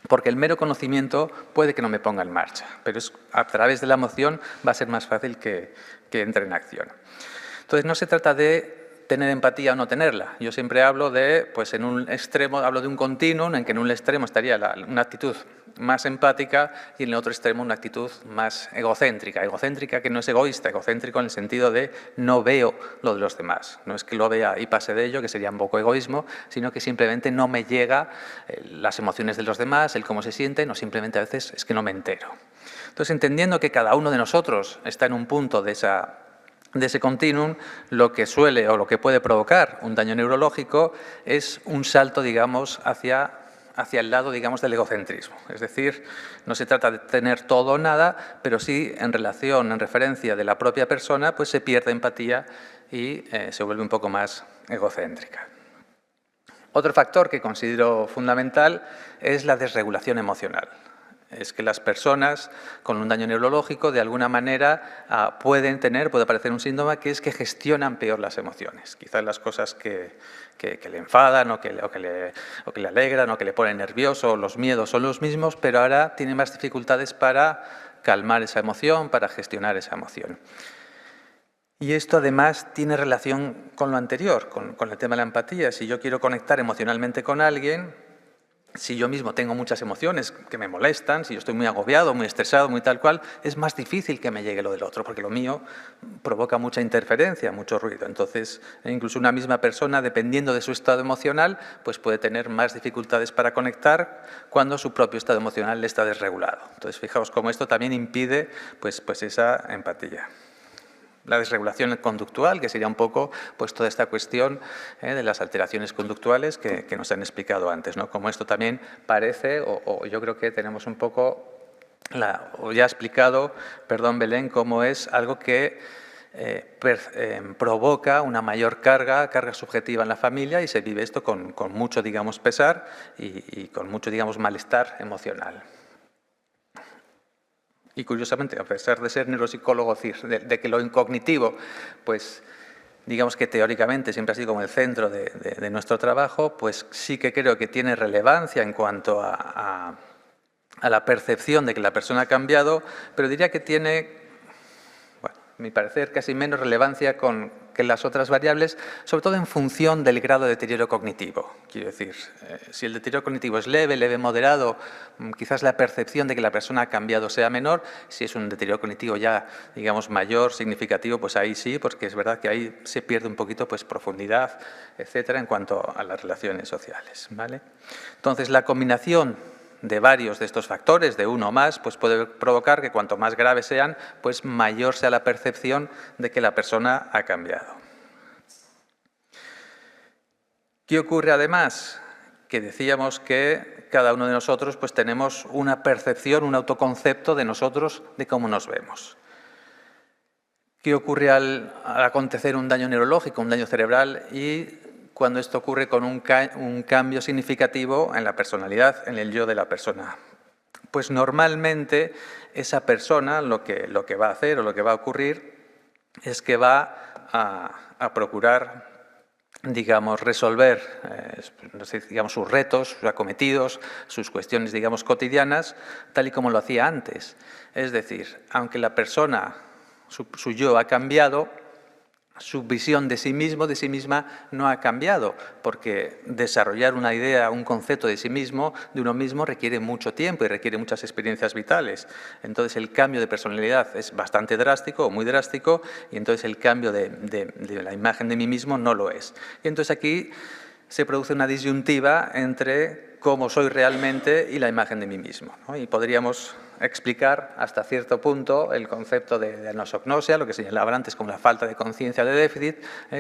Porque el mero conocimiento puede que no me ponga en marcha, pero es a través de la emoción va a ser más fácil que entre en acción. Entonces, no se trata de tener empatía o no tenerla. Yo siempre hablo de, pues en un extremo, hablo de un continuum en que en un extremo estaría una actitud más empática y en el otro extremo una actitud más egocéntrica. Egocéntrica que no es egoísta, egocéntrico en el sentido de no veo lo de los demás. No es que lo vea y pase de ello, que sería un poco egoísmo, sino que simplemente no me llega las emociones de los demás, el cómo se sienten, o simplemente a veces es que no me entero. Entonces, entendiendo que cada uno de nosotros está en un punto de ese continuum, lo que suele o lo que puede provocar un daño neurológico es un salto, digamos, hacia el lado, digamos, del egocentrismo. Es decir, no se trata de tener todo o nada, pero sí en referencia de la propia persona, pues se pierde empatía y se vuelve un poco más egocéntrica. Otro factor que considero fundamental es la desregulación emocional. Es que las personas con un daño neurológico de alguna manera puede aparecer un síntoma que es que gestionan peor las emociones. Quizás las cosas que le enfadan o que le alegran o que le ponen nervioso, los miedos son los mismos, pero ahora tiene más dificultades para calmar esa emoción, para gestionar esa emoción. Y esto además tiene relación con lo anterior, con el tema de la empatía. Si yo quiero conectar emocionalmente con alguien, si yo mismo tengo muchas emociones que me molestan, si yo estoy muy agobiado, muy estresado, muy tal cual, es más difícil que me llegue lo del otro, porque lo mío provoca mucha interferencia, mucho ruido. Entonces, incluso una misma persona, dependiendo de su estado emocional, pues puede tener más dificultades para conectar cuando su propio estado emocional está desregulado. Entonces, fijaos cómo esto también impide pues esa empatía. La desregulación conductual, que sería un poco pues, toda esta cuestión de las alteraciones conductuales que nos han explicado antes, ¿no? Como esto también parece, o yo creo que tenemos un poco, o ya ha explicado, perdón Belén, cómo es algo que provoca una mayor carga subjetiva en la familia y se vive esto con mucho, digamos, pesar y con mucho, digamos, malestar emocional. Y curiosamente, a pesar de ser neuropsicólogo, de que lo incognitivo, pues digamos que teóricamente siempre ha sido como el centro de nuestro trabajo, pues sí que creo que tiene relevancia en cuanto a la percepción de que la persona ha cambiado, pero diría que tiene, bueno, a mi parecer, casi menos relevancia que las otras variables, sobre todo en función del grado de deterioro cognitivo. Quiero decir, si el deterioro cognitivo es leve, moderado, quizás la percepción de que la persona ha cambiado sea menor. Si es un deterioro cognitivo ya, digamos, mayor, significativo, pues ahí sí, porque es verdad que ahí se pierde un poquito pues, profundidad, etcétera, en cuanto a las relaciones sociales, ¿vale? Entonces, la combinación de varios de estos factores, de uno o más, pues puede provocar que cuanto más graves sean, pues mayor sea la percepción de que la persona ha cambiado. ¿Qué ocurre además? Que decíamos que cada uno de nosotros pues tenemos una percepción, un autoconcepto de nosotros, de cómo nos vemos. ¿Qué ocurre al acontecer un daño neurológico, un daño cerebral y cuando esto ocurre con un cambio significativo en la personalidad, en el yo de la persona? Pues normalmente esa persona lo que va a hacer o lo que va a ocurrir es que va a procurar, digamos, resolver digamos, sus retos, sus acometidos, sus cuestiones, digamos, cotidianas, tal y como lo hacía antes. Es decir, aunque la persona, su yo ha cambiado, su visión de sí mismo, de sí misma, no ha cambiado, porque desarrollar una idea, un concepto de sí mismo, de uno mismo, requiere mucho tiempo y requiere muchas experiencias vitales. Entonces, el cambio de personalidad es bastante drástico o muy drástico, y entonces el cambio de la imagen de mí mismo no lo es. Y entonces aquí se produce una disyuntiva entre cómo soy realmente y la imagen de mí mismo, ¿no? Y podríamos explicar hasta cierto punto el concepto de anosognosia, lo que señalaba antes como la falta de conciencia de déficit,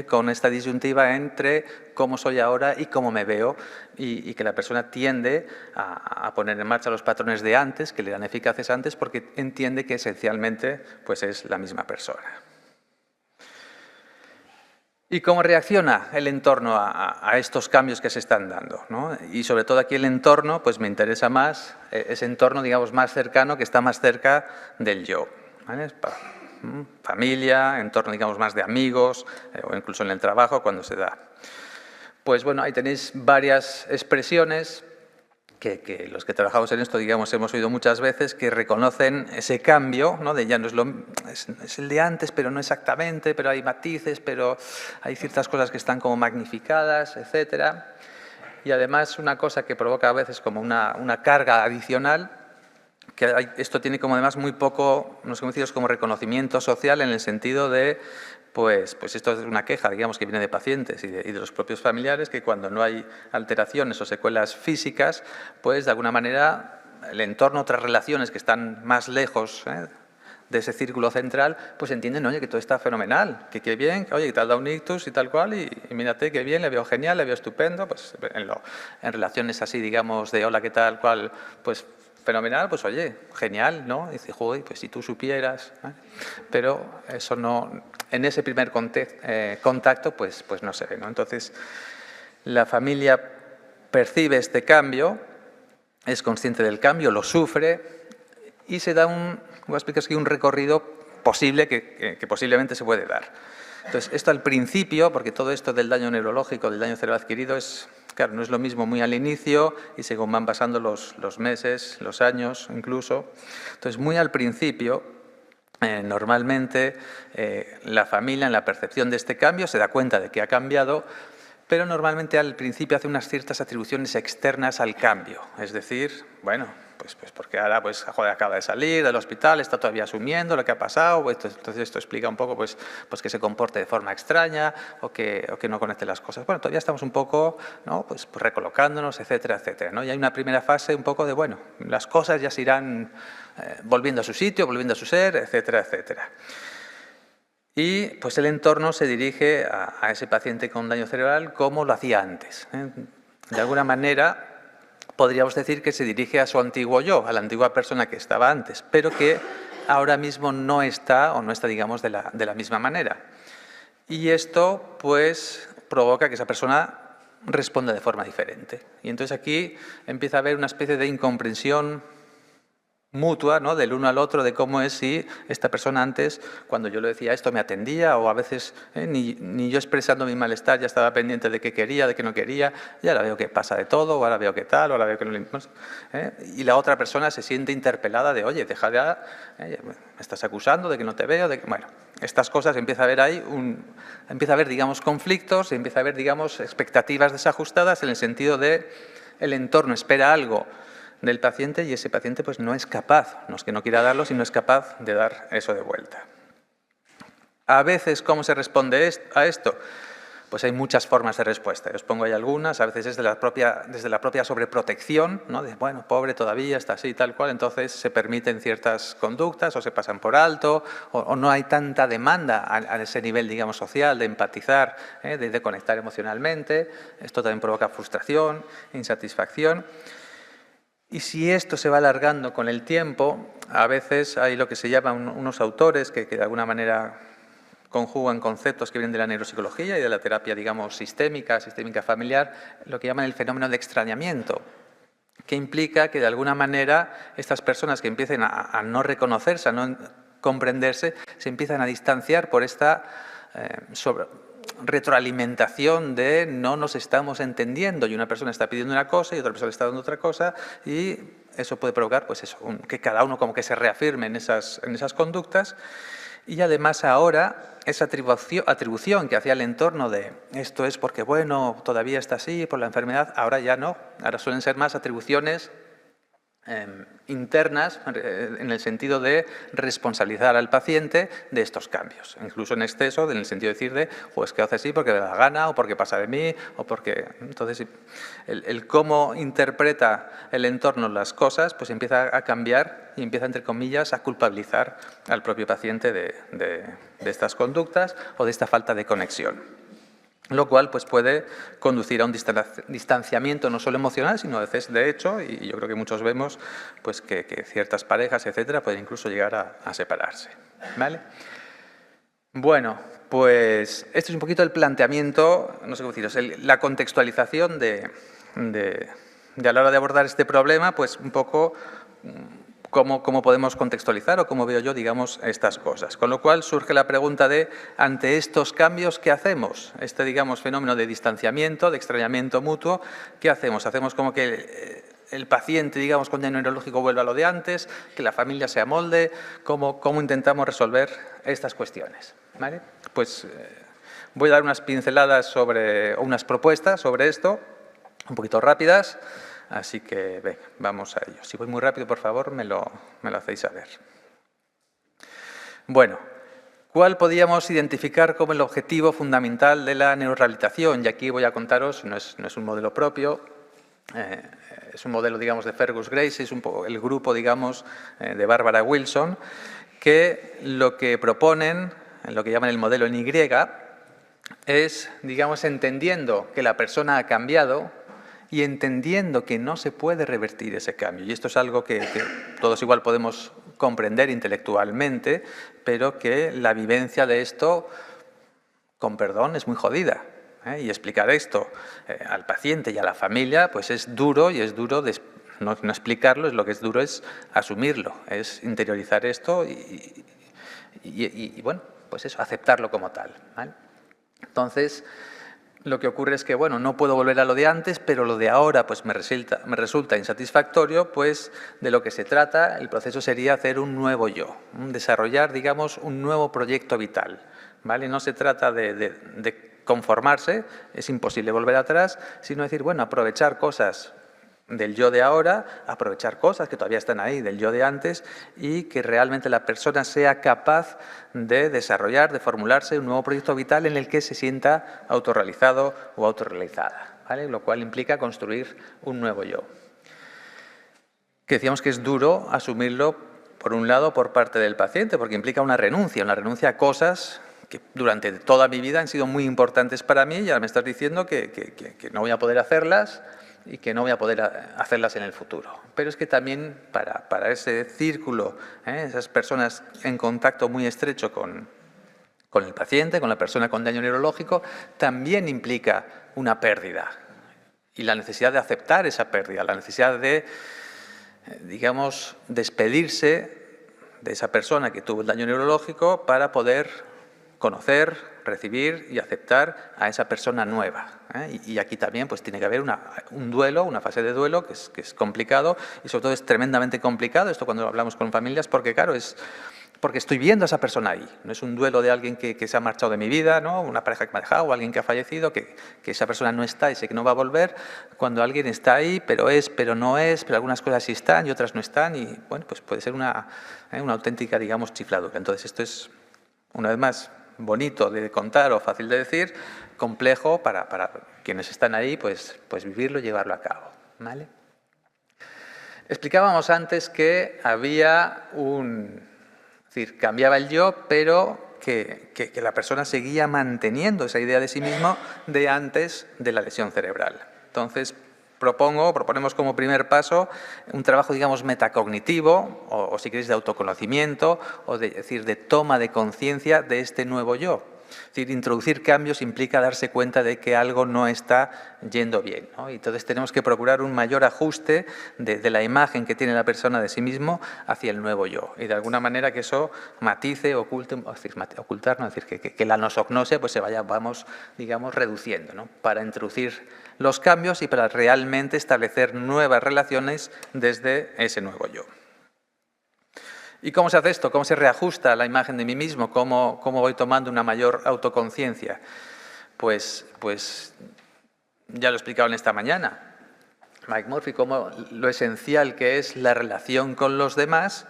con esta disyuntiva entre cómo soy ahora y cómo me veo, y que la persona tiende a poner en marcha los patrones de antes, que le eran eficaces antes, porque entiende que esencialmente pues es la misma persona. ¿Y cómo reacciona el entorno a estos cambios que se están dando, ¿no? Y sobre todo aquí el entorno, pues me interesa más ese entorno, digamos, más cercano, que está más cerca del yo, ¿vale? Familia, entorno, digamos, más de amigos, o incluso en el trabajo cuando se da. Pues bueno, ahí tenéis varias expresiones que los que trabajamos en esto, digamos, hemos oído muchas veces, que reconocen ese cambio, ¿no? De ya no es el de antes, pero no exactamente, pero hay matices, pero hay ciertas cosas que están como magnificadas, etcétera. Y además una cosa que provoca a veces como una carga adicional, que esto tiene como además muy poco, no sé cómo deciros, como reconocimiento social en el sentido de pues esto es una queja, digamos, que viene de pacientes y de los propios familiares, que cuando no hay alteraciones o secuelas físicas, pues de alguna manera el entorno, otras relaciones que están más lejos de ese círculo central, pues entienden, oye, que todo está fenomenal, que qué bien, oye, que te has dado un ictus y tal cual, y mírate qué bien, le veo genial, le veo estupendo, pues en relaciones así, digamos, de hola, qué tal, cual, pues fenomenal, pues oye, genial, ¿no? Dice, joder, pues si tú supieras, ¿eh? Pero eso no, en ese primer contacto, pues no se ve, ¿no? Entonces, la familia percibe este cambio, es consciente del cambio, lo sufre y se da voy a explicar aquí un recorrido posible que posiblemente se puede dar. Entonces, esto al principio, porque todo esto del daño neurológico, del daño cerebral adquirido, claro, no es lo mismo muy al inicio y según van pasando los meses, los años incluso. Entonces, muy al principio, normalmente la familia en la percepción de este cambio se da cuenta de que ha cambiado, pero normalmente al principio hace unas ciertas atribuciones externas al cambio. Es decir, bueno, pues porque ahora pues, joder, acaba de salir del hospital, está todavía asumiendo lo que ha pasado, entonces esto explica un poco pues que se comporte de forma extraña o que no conecte las cosas. Bueno, todavía estamos un poco, ¿no? pues recolocándonos, etcétera, etcétera, ¿no? Y hay una primera fase un poco de, bueno, las cosas ya se irán volviendo a su sitio, volviendo a su ser, etcétera, etcétera. Y pues el entorno se dirige a ese paciente con daño cerebral como lo hacía antes, ¿eh? De alguna manera podríamos decir que se dirige a su antiguo yo, a la antigua persona que estaba antes, pero que ahora mismo no está, o no está, digamos, de la misma manera. Y esto, pues, provoca que esa persona responda de forma diferente. Y entonces aquí empieza a haber una especie de incomprensión mutua, ¿no? Del uno al otro, de cómo es si esta persona antes, cuando yo le decía esto, me atendía, o a veces ni yo expresando mi malestar ya estaba pendiente de qué quería, de qué no quería, y ahora veo que pasa de todo, o ahora veo que tal, o ahora veo que no le importa. Y la otra persona se siente interpelada de, oye, deja de, me estás acusando de que no te veo, de que, bueno, estas cosas empieza a haber ahí, empieza a haber, digamos, conflictos, empieza a haber, digamos, expectativas desajustadas en el sentido de el entorno espera algo del paciente y ese paciente pues no es capaz, no es que no quiera darlo, sino es capaz de dar eso de vuelta. A veces, ¿cómo se responde a esto? Pues hay muchas formas de respuesta. Os pongo ahí algunas, a veces desde la propia sobreprotección, ¿no? De, bueno, pobre todavía, está así, tal cual, entonces se permiten ciertas conductas o se pasan por alto, o no hay tanta demanda a ese nivel, digamos, social, de empatizar, de conectar emocionalmente. Esto también provoca frustración, insatisfacción. Y si esto se va alargando con el tiempo, a veces hay lo que se llaman unos autores que de alguna manera conjugan conceptos que vienen de la neuropsicología y de la terapia, digamos, sistémica familiar, lo que llaman el fenómeno de extrañamiento, que implica que de alguna manera estas personas que empiecen a no reconocerse, a no comprenderse, se empiezan a distanciar por esta retroalimentación de no nos estamos entendiendo y una persona está pidiendo una cosa y otra persona está dando otra cosa y eso puede provocar pues eso, que cada uno como que se reafirme en esas conductas y además ahora esa atribución que hacía el entorno de esto es porque bueno, todavía está así por la enfermedad, ahora ya no, ahora suelen ser más atribuciones internas en el sentido de responsabilizar al paciente de estos cambios, incluso en exceso, en el sentido de decir de, pues que hace así porque me da la gana o porque pasa de mí o porque... Entonces, el cómo interpreta el entorno las cosas, pues empieza a cambiar y empieza, entre comillas, a culpabilizar al propio paciente de estas conductas o de esta falta de conexión. Lo cual pues, puede conducir a un distanciamiento no solo emocional, sino a veces de hecho, y yo creo que muchos vemos pues, que ciertas parejas, etcétera, pueden incluso llegar a separarse. ¿Vale? Bueno, pues esto es un poquito el planteamiento, no sé cómo deciros, la contextualización de a la hora de abordar este problema, pues un poco cómo podemos contextualizar o cómo veo yo, digamos, estas cosas. Con lo cual surge la pregunta de, ante estos cambios, ¿qué hacemos? Este, digamos, fenómeno de distanciamiento, de extrañamiento mutuo, ¿qué hacemos? ¿Hacemos como que el paciente, digamos, con daño neurológico vuelva a lo de antes, que la familia se amolde? ¿Cómo intentamos resolver estas cuestiones? ¿Vale? Pues voy a dar unas pinceladas o unas propuestas sobre esto, un poquito rápidas. Así que, venga, vamos a ello. Si voy muy rápido, por favor, me lo hacéis saber. Bueno, ¿cuál podríamos identificar como el objetivo fundamental de la neurorehabilitación? Y aquí voy a contaros, no es un modelo propio, es un modelo, digamos, de Fergus Grace, es un poco el grupo, digamos, de Barbara Wilson, que lo que proponen, en lo que llaman el modelo en Y, es, digamos, entendiendo que la persona ha cambiado, y entendiendo que no se puede revertir ese cambio. Y esto es algo que todos igual podemos comprender intelectualmente, pero que la vivencia de esto, con perdón, es muy jodida. Y explicar esto al paciente y a la familia, pues es duro, y es duro no explicarlo, lo que es duro es asumirlo, es interiorizar esto y bueno, pues eso, aceptarlo como tal, ¿vale? Entonces, lo que ocurre es que, bueno, no puedo volver a lo de antes, pero lo de ahora pues me resulta insatisfactorio, pues de lo que se trata, el proceso sería hacer un nuevo yo, desarrollar, digamos, un nuevo proyecto vital, ¿vale? No se trata de conformarse, es imposible volver atrás, sino decir, bueno, aprovechar cosas del yo de ahora, aprovechar cosas que todavía están ahí del yo de antes y que realmente la persona sea capaz de desarrollar, de formularse un nuevo proyecto vital en el que se sienta autorrealizado o autorrealizada, ¿vale? Lo cual implica construir un nuevo yo. Que decíamos que es duro asumirlo, por un lado, por parte del paciente, porque implica una renuncia a cosas que durante toda mi vida han sido muy importantes para mí y ahora me estás diciendo que no voy a poder hacerlas y que no voy a poder hacerlas en el futuro. Pero es que también para ese círculo, esas personas en contacto muy estrecho con el paciente, con la persona con daño neurológico, también implica una pérdida. Y la necesidad de aceptar esa pérdida, la necesidad de, digamos, despedirse de esa persona que tuvo el daño neurológico para poder conocer, recibir y aceptar a esa persona nueva. Y aquí también pues, tiene que haber un duelo, una fase de duelo que es complicado y sobre todo es tremendamente complicado, esto cuando hablamos con familias, porque claro, es porque estoy viendo a esa persona ahí. No es un duelo de alguien que se ha marchado de mi vida, ¿no? Una pareja que me ha dejado o alguien que ha fallecido, que esa persona no está y sé que no va a volver, cuando alguien está ahí, pero no es, pero algunas cosas sí están y otras no están y bueno, pues puede ser una auténtica, digamos, chifladura. Entonces esto es, una vez más, bonito de contar o fácil de decir, complejo para quienes están ahí, pues vivirlo y llevarlo a cabo, ¿vale? Explicábamos antes que había es decir, cambiaba el yo, pero que la persona seguía manteniendo esa idea de sí mismo de antes de la lesión cerebral. Entonces, proponemos como primer paso un trabajo, digamos, metacognitivo, o si queréis, de autoconocimiento, o de toma de conciencia de este nuevo yo. Es decir, introducir cambios implica darse cuenta de que algo no está yendo bien, ¿no? Y entonces tenemos que procurar un mayor ajuste de la imagen que tiene la persona de sí mismo hacia el nuevo yo. Y de alguna manera que eso matice, ocultar, no, es decir, que la nosognosia pues vamos, digamos, reduciendo, ¿no? Para introducir los cambios y para realmente establecer nuevas relaciones desde ese nuevo yo. ¿Y cómo se hace esto? ¿Cómo se reajusta la imagen de mí mismo? ¿Cómo voy tomando una mayor autoconciencia? Pues ya lo he explicado en esta mañana. Mike Murphy, cómo lo esencial que es la relación con los demás,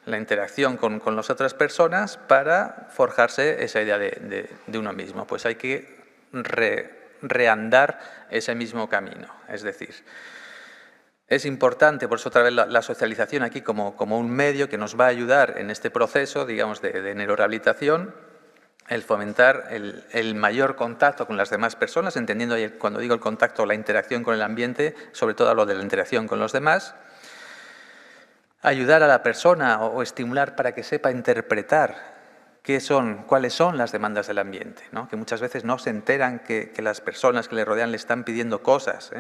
la interacción con las otras personas para forjarse esa idea de uno mismo. Pues hay que reandar ese mismo camino. Es decir, es importante, por eso otra vez la socialización aquí como un medio que nos va a ayudar en este proceso, digamos, de neurorehabilitación, el fomentar el mayor contacto con las demás personas, entendiendo ahí, cuando digo el contacto, la interacción con el ambiente, sobre todo hablo de la interacción con los demás, ayudar a la persona o estimular para que sepa interpretar ¿Cuáles son las demandas del ambiente? ¿No? Que muchas veces no se enteran que las personas que le rodean le están pidiendo cosas,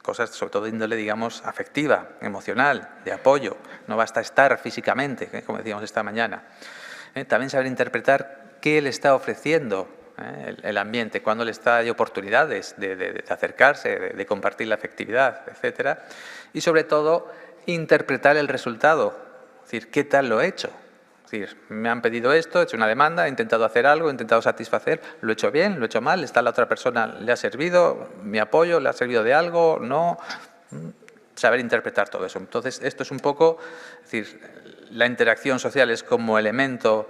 cosas sobre todo de índole, digamos, afectiva, emocional, de apoyo. No basta estar físicamente, como decíamos esta mañana. También saber interpretar qué le está ofreciendo el ambiente, cuándo hay oportunidades de acercarse, de compartir la afectividad, etc. Y sobre todo, interpretar el resultado, es decir, ¿qué tal lo he hecho? Es decir, me han pedido esto, he hecho una demanda, he intentado hacer algo, he intentado satisfacer, ¿lo he hecho bien, lo he hecho mal? ¿Está la otra persona, le ha servido mi apoyo, le ha servido de algo? ¿No? Saber interpretar todo eso. Entonces, esto es un poco, es decir, la interacción social es como elemento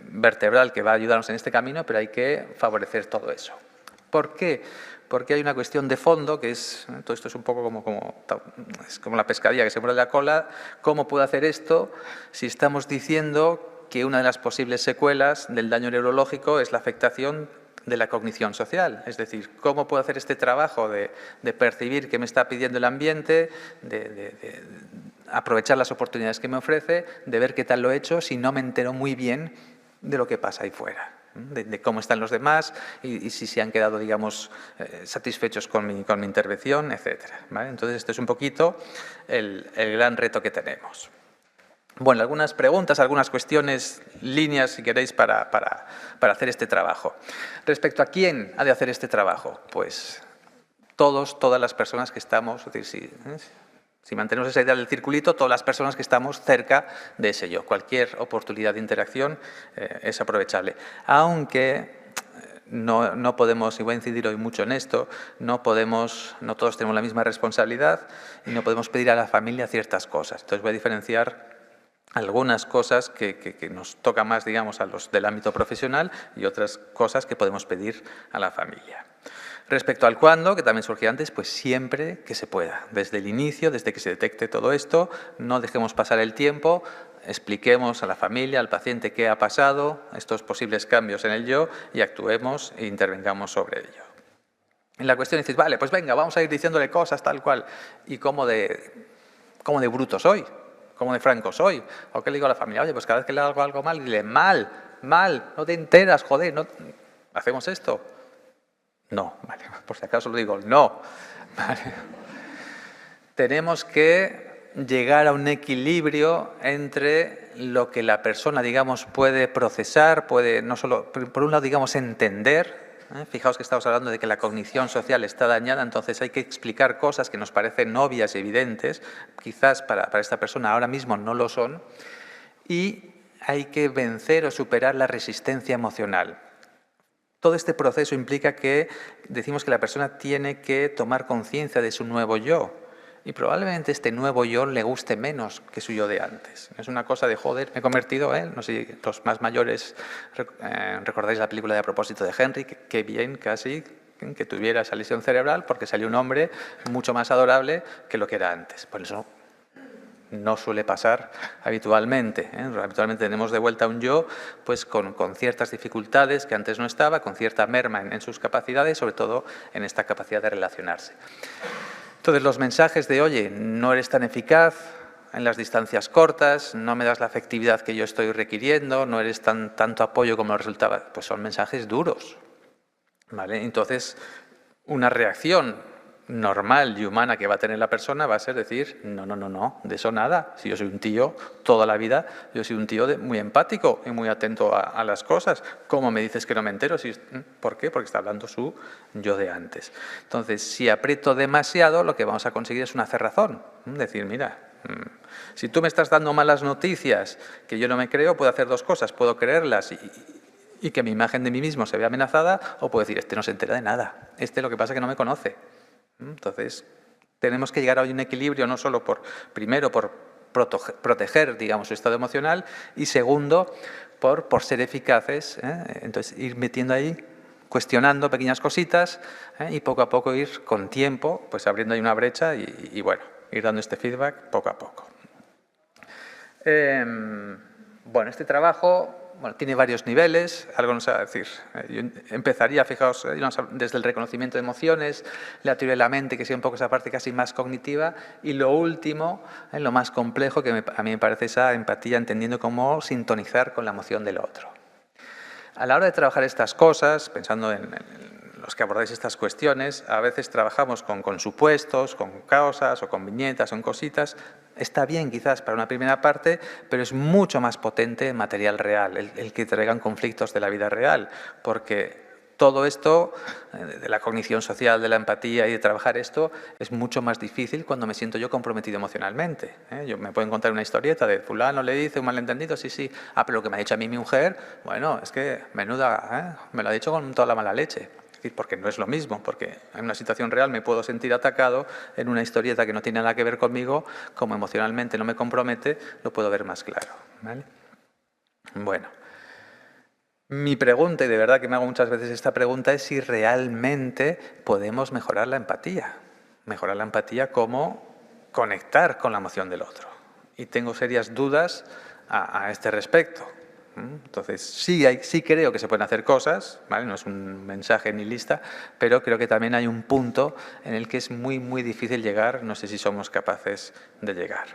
vertebral que va a ayudarnos en este camino, pero hay que favorecer todo eso. ¿Por qué? Porque hay una cuestión de fondo que es, todo esto es un poco como la pescadilla que se muerde la cola. ¿Cómo puedo hacer esto si estamos diciendo que una de las posibles secuelas del daño neurológico es la afectación de la cognición social? Es decir, ¿cómo puedo hacer este trabajo de percibir qué me está pidiendo el ambiente, de aprovechar las oportunidades que me ofrece, de ver qué tal lo he hecho si no me entero muy bien de lo que pasa ahí fuera? De cómo están los demás y si se han quedado, digamos, satisfechos con mi intervención, etc. ¿Vale? Entonces, este es un poquito el gran reto que tenemos. Bueno, algunas preguntas, algunas cuestiones, líneas, si queréis, para hacer este trabajo. Respecto a quién ha de hacer este trabajo, pues todas las personas que estamos, es decir, si mantenemos esa idea del circulito, todas las personas que estamos cerca de ese yo. Cualquier oportunidad de interacción es aprovechable. Aunque no podemos, y voy a incidir hoy mucho en esto, no todos tenemos la misma responsabilidad y no podemos pedir a la familia ciertas cosas. Entonces voy a diferenciar algunas cosas que nos toca más, digamos, a los del ámbito profesional y otras cosas que podemos pedir a la familia. Respecto al cuándo, que también surgió antes, pues siempre que se pueda. Desde el inicio, desde que se detecte todo esto, no dejemos pasar el tiempo, expliquemos a la familia, al paciente qué ha pasado, estos posibles cambios en el yo, y actuemos e intervengamos sobre ello. En la cuestión dices, vale, pues venga, vamos a ir diciéndole cosas tal cual. ¿Y cómo de bruto soy? ¿Cómo de franco soy? ¿O qué le digo a la familia? Oye, pues cada vez que le hago algo mal, dile, mal, no te enteras, joder, no ¿hacemos esto? No, vale, por si acaso lo digo, no. Vale. Tenemos que llegar a un equilibrio entre lo que la persona, digamos, puede procesar, puede no solo, por un lado, digamos, entender. Fijaos que estamos hablando de que la cognición social está dañada, entonces hay que explicar cosas que nos parecen obvias y evidentes, quizás para esta persona ahora mismo no lo son, y hay que vencer o superar la resistencia emocional. Todo este proceso implica que decimos que la persona tiene que tomar conciencia de su nuevo yo. Y probablemente este nuevo yo le guste menos que su yo de antes. Es una cosa de, joder, me he convertido, no sé si los más mayores recordáis la película de A propósito de Henry, qué bien casi que tuviera esa lesión cerebral porque salió un hombre mucho más adorable que lo que era antes. Por eso no suele pasar habitualmente. Habitualmente tenemos de vuelta un yo pues con ciertas dificultades que antes no estaba, con cierta merma en sus capacidades, sobre todo en esta capacidad de relacionarse. Entonces los mensajes de, oye, no eres tan eficaz en las distancias cortas, no me das la afectividad que yo estoy requiriendo, no eres tanto apoyo como resultaba, pues son mensajes duros, ¿vale? Entonces una reacción normal y humana que va a tener la persona va a ser decir, no, de eso nada. Si yo soy un tío toda la vida, yo soy un tío muy empático y muy atento a las cosas. ¿Cómo me dices que no me entero? ¿Por qué? Porque está hablando su yo de antes. Entonces, si aprieto demasiado, lo que vamos a conseguir es una cerrazón. Decir, mira, si tú me estás dando malas noticias que yo no me creo, puedo hacer dos cosas. Puedo creerlas y que mi imagen de mí mismo se vea amenazada, o puedo decir, este no se entera de nada. Lo que pasa es que no me conoce. Entonces, tenemos que llegar a un equilibrio no solo primero por proteger, digamos, su estado emocional y segundo, por ser eficaces. Entonces, ir metiendo ahí, cuestionando pequeñas cositas y poco a poco ir con tiempo, pues abriendo ahí una brecha y bueno, ir dando este feedback poco a poco. Bueno, este trabajo tiene varios niveles, algo nos va a decir. Yo empezaría, fijaos, desde el reconocimiento de emociones, la teoría de la mente, que sea un poco esa parte casi más cognitiva, y lo último, lo más complejo, que a mí me parece esa empatía, entendiendo cómo sintonizar con la emoción del otro. A la hora de trabajar estas cosas, pensando en los que abordáis estas cuestiones, a veces trabajamos con supuestos, con causas o con viñetas o con cositas. Está bien quizás para una primera parte, pero es mucho más potente en material real, el que traigan conflictos de la vida real, porque todo esto, de la cognición social, de la empatía y de trabajar esto, es mucho más difícil cuando me siento yo comprometido emocionalmente. Yo me puedo encontrar una historieta de fulano le dice un malentendido, sí, sí, pero lo que me ha dicho a mí mi mujer, bueno, es que menuda, me lo ha dicho con toda la mala leche. Es decir, porque no es lo mismo, porque en una situación real me puedo sentir atacado, en una historieta que no tiene nada que ver conmigo, como emocionalmente no me compromete, lo puedo ver más claro, ¿vale? Bueno. Mi pregunta, y de verdad que me hago muchas veces esta pregunta, es si realmente podemos mejorar la empatía. Mejorar la empatía como conectar con la emoción del otro. Y tengo serias dudas a este respecto. Entonces, sí creo que se pueden hacer cosas, ¿vale? No es un mensaje ni lista, pero creo que también hay un punto en el que es muy, muy difícil llegar, no sé si somos capaces de llegar.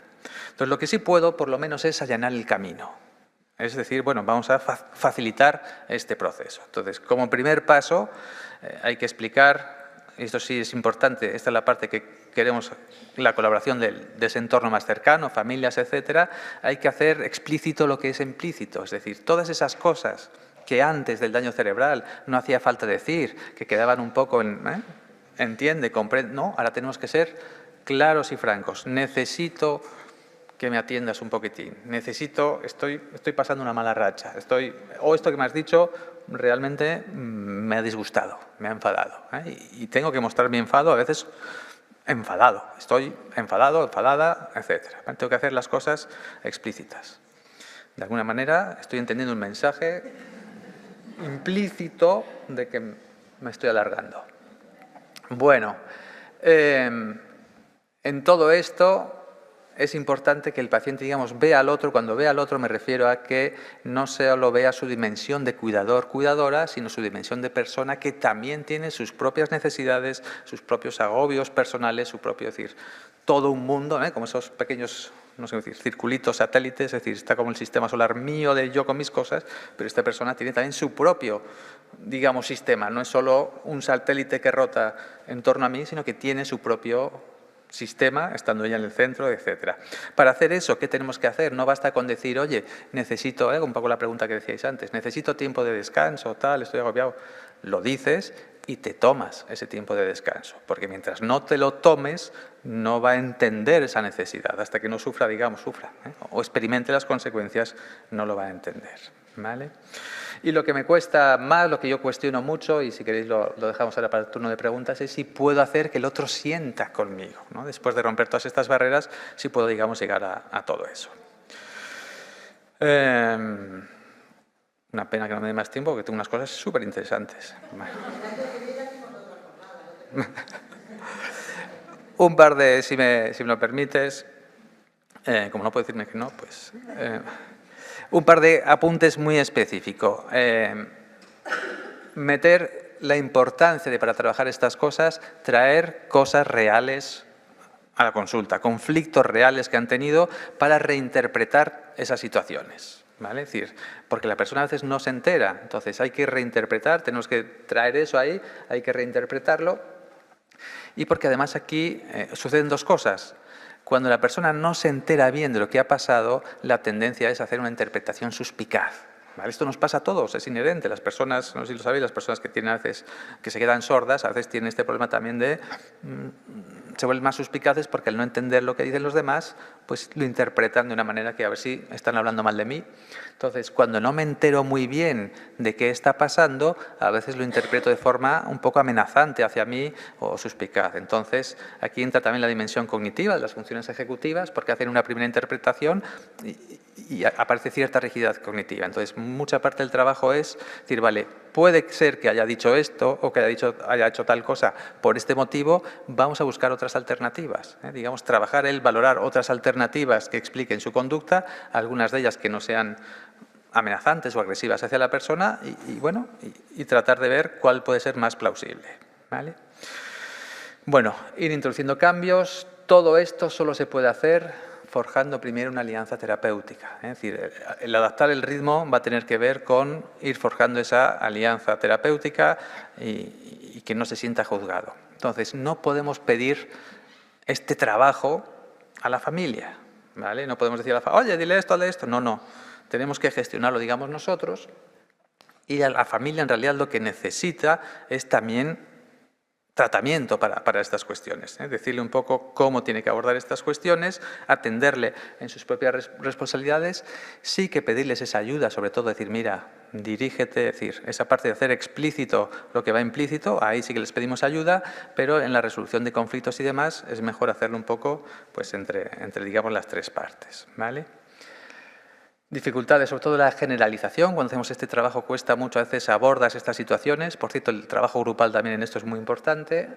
Entonces, lo que sí puedo, por lo menos, es allanar el camino. Es decir, bueno, vamos a facilitar este proceso. Entonces, como primer paso, hay que explicar, y esto sí es importante, esta es la parte que queremos, la colaboración de ese entorno más cercano, familias, etcétera, hay que hacer explícito lo que es implícito. Es decir, todas esas cosas que antes del daño cerebral no hacía falta decir, que quedaban un poco en, entiende, comprende, no, ahora tenemos que ser claros y francos. Necesito que me atiendas un poquitín. Estoy pasando una mala racha. O esto que me has dicho realmente me ha disgustado, me ha enfadado. Y tengo que mostrar mi enfado, a veces enfadado. Estoy enfadado, enfadada, etc. Tengo que hacer las cosas explícitas. De alguna manera estoy entendiendo un mensaje implícito de que me estoy alargando. Bueno, en todo esto es importante que el paciente, digamos, vea al otro. Cuando vea al otro me refiero a que no solo vea su dimensión de cuidador, cuidadora, sino su dimensión de persona que también tiene sus propias necesidades, sus propios agobios personales, su propio, es decir, todo un mundo, como esos pequeños, no sé decir, circulitos, satélites, es decir, está como el sistema solar mío de yo con mis cosas, pero esta persona tiene también su propio, digamos, sistema. No es solo un satélite que rota en torno a mí, sino que tiene su propio sistema, estando ella en el centro, etcétera. Para hacer eso, ¿qué tenemos que hacer? No basta con decir, oye, necesito, un poco la pregunta que decíais antes, necesito tiempo de descanso, tal, estoy agobiado. Lo dices y te tomas ese tiempo de descanso, porque mientras no te lo tomes, no va a entender esa necesidad. Hasta que no sufra, digamos, o experimente las consecuencias, no lo va a entender, ¿vale? Y lo que me cuesta más, lo que yo cuestiono mucho, y si queréis lo dejamos ahora para el turno de preguntas, es si puedo hacer que el otro sienta conmigo, ¿no? Después de romper todas estas barreras, si puedo, digamos, llegar a todo eso. Una pena que no me dé más tiempo, porque tengo unas cosas súper interesantes. Un par de, si me lo permites, como no puedo decirme que no, pues... un par de apuntes muy específicos. Meter la importancia de, para trabajar estas cosas, traer cosas reales a la consulta, conflictos reales que han tenido para reinterpretar esas situaciones. ¿Vale? Es decir, porque la persona a veces no se entera, entonces hay que reinterpretar, tenemos que traer eso ahí, hay que reinterpretarlo. Y porque además aquí suceden dos cosas. Cuando la persona no se entera bien de lo que ha pasado, la tendencia es hacer una interpretación suspicaz. ¿Vale? Esto nos pasa a todos, es inherente. Las personas, no sé si lo sabéis, las personas que tienen a veces, que se quedan sordas, a veces tienen este problema también de... se vuelven más suspicaces porque al no entender lo que dicen los demás, pues lo interpretan de una manera que a ver si están hablando mal de mí. Entonces, cuando no me entero muy bien de qué está pasando, a veces lo interpreto de forma un poco amenazante hacia mí o suspicaz. Entonces, aquí entra también la dimensión cognitiva de las funciones ejecutivas, porque hacen una primera interpretación y aparece cierta rigidez cognitiva. Entonces, mucha parte del trabajo es decir, vale, puede ser que haya dicho esto o que haya hecho tal cosa por este motivo, vamos a buscar otras alternativas. Digamos, trabajar valorar otras alternativas que expliquen su conducta, algunas de ellas que no sean amenazantes o agresivas hacia la persona y tratar de ver cuál puede ser más plausible. ¿Vale? Bueno, ir introduciendo cambios. Todo esto solo se puede hacer forjando primero una alianza terapéutica. Es decir, el adaptar el ritmo va a tener que ver con ir forjando esa alianza terapéutica y que no se sienta juzgado. Entonces, no podemos pedir este trabajo a la familia, ¿vale? No podemos decir a la familia, oye, dile esto, hazle esto. No, no. Tenemos que gestionarlo, digamos, nosotros. Y a la familia, en realidad, lo que necesita es también tratamiento para estas cuestiones. Decirle un poco cómo tiene que abordar estas cuestiones, atenderle en sus propias responsabilidades, sí que pedirles esa ayuda, sobre todo decir, mira, dirígete, es decir, esa parte de hacer explícito lo que va implícito, ahí sí que les pedimos ayuda, pero en la resolución de conflictos y demás es mejor hacerlo un poco pues, entre digamos, las tres partes, ¿vale? Dificultades, sobre todo la generalización. Cuando hacemos este trabajo cuesta mucho, a veces abordas estas situaciones. Por cierto, el trabajo grupal también en esto es muy importante.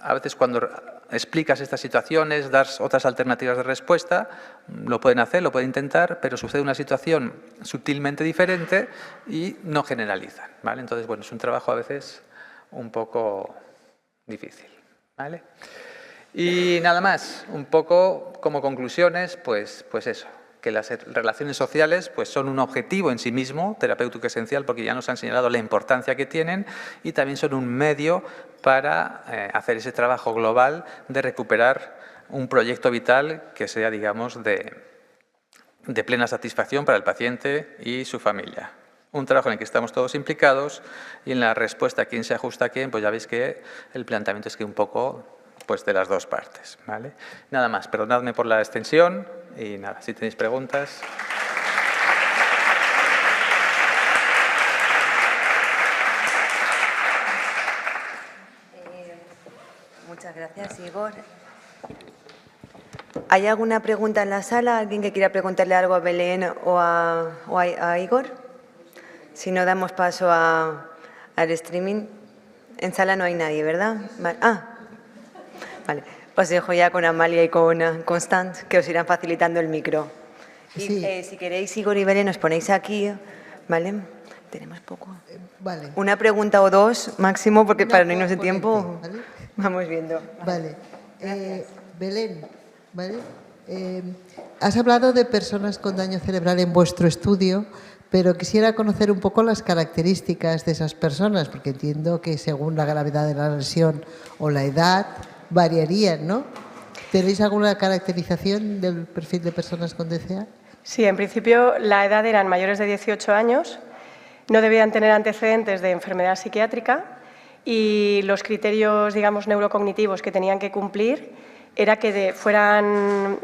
A veces cuando explicas estas situaciones, das otras alternativas de respuesta, lo pueden hacer, lo pueden intentar, pero sucede una situación sutilmente diferente y no generalizan, ¿vale? Entonces, bueno, es un trabajo a veces un poco difícil, ¿vale? Y nada más, un poco como conclusiones, pues eso, que las relaciones sociales pues, son un objetivo en sí mismo, terapéutico esencial, porque ya nos han señalado la importancia que tienen y también son un medio para hacer ese trabajo global de recuperar un proyecto vital que sea, digamos, de plena satisfacción para el paciente y su familia. Un trabajo en el que estamos todos implicados y en la respuesta a quién se ajusta a quién, pues ya veis que el planteamiento es que un poco pues, de las dos partes, ¿vale? Nada más, perdonadme por la extensión. Y nada, si tenéis preguntas. Muchas gracias, Igor. ¿Hay alguna pregunta en la sala? ¿Alguien que quiera preguntarle algo a Belén o a Igor? Si no, damos paso al streaming. En sala no hay nadie, ¿verdad? Vale. Os dejo ya con Amalia y con Constance, que os irán facilitando el micro. Sí. Y si queréis, Igor y Belén, os ponéis aquí, ¿vale? Tenemos poco. Vale. Una pregunta o dos máximo, porque para no irnos de tiempo, ¿vale? vamos viendo. Vale. Belén, ¿vale? Has hablado de personas con daño cerebral en vuestro estudio, pero quisiera conocer un poco las características de esas personas, porque entiendo que según la gravedad de la lesión o la edad, variarían, ¿no? ¿Tenéis alguna caracterización del perfil de personas con DCA? Sí, en principio la edad eran mayores de 18 años, no debían tener antecedentes de enfermedad psiquiátrica y los criterios, digamos, neurocognitivos que tenían que cumplir era que fueran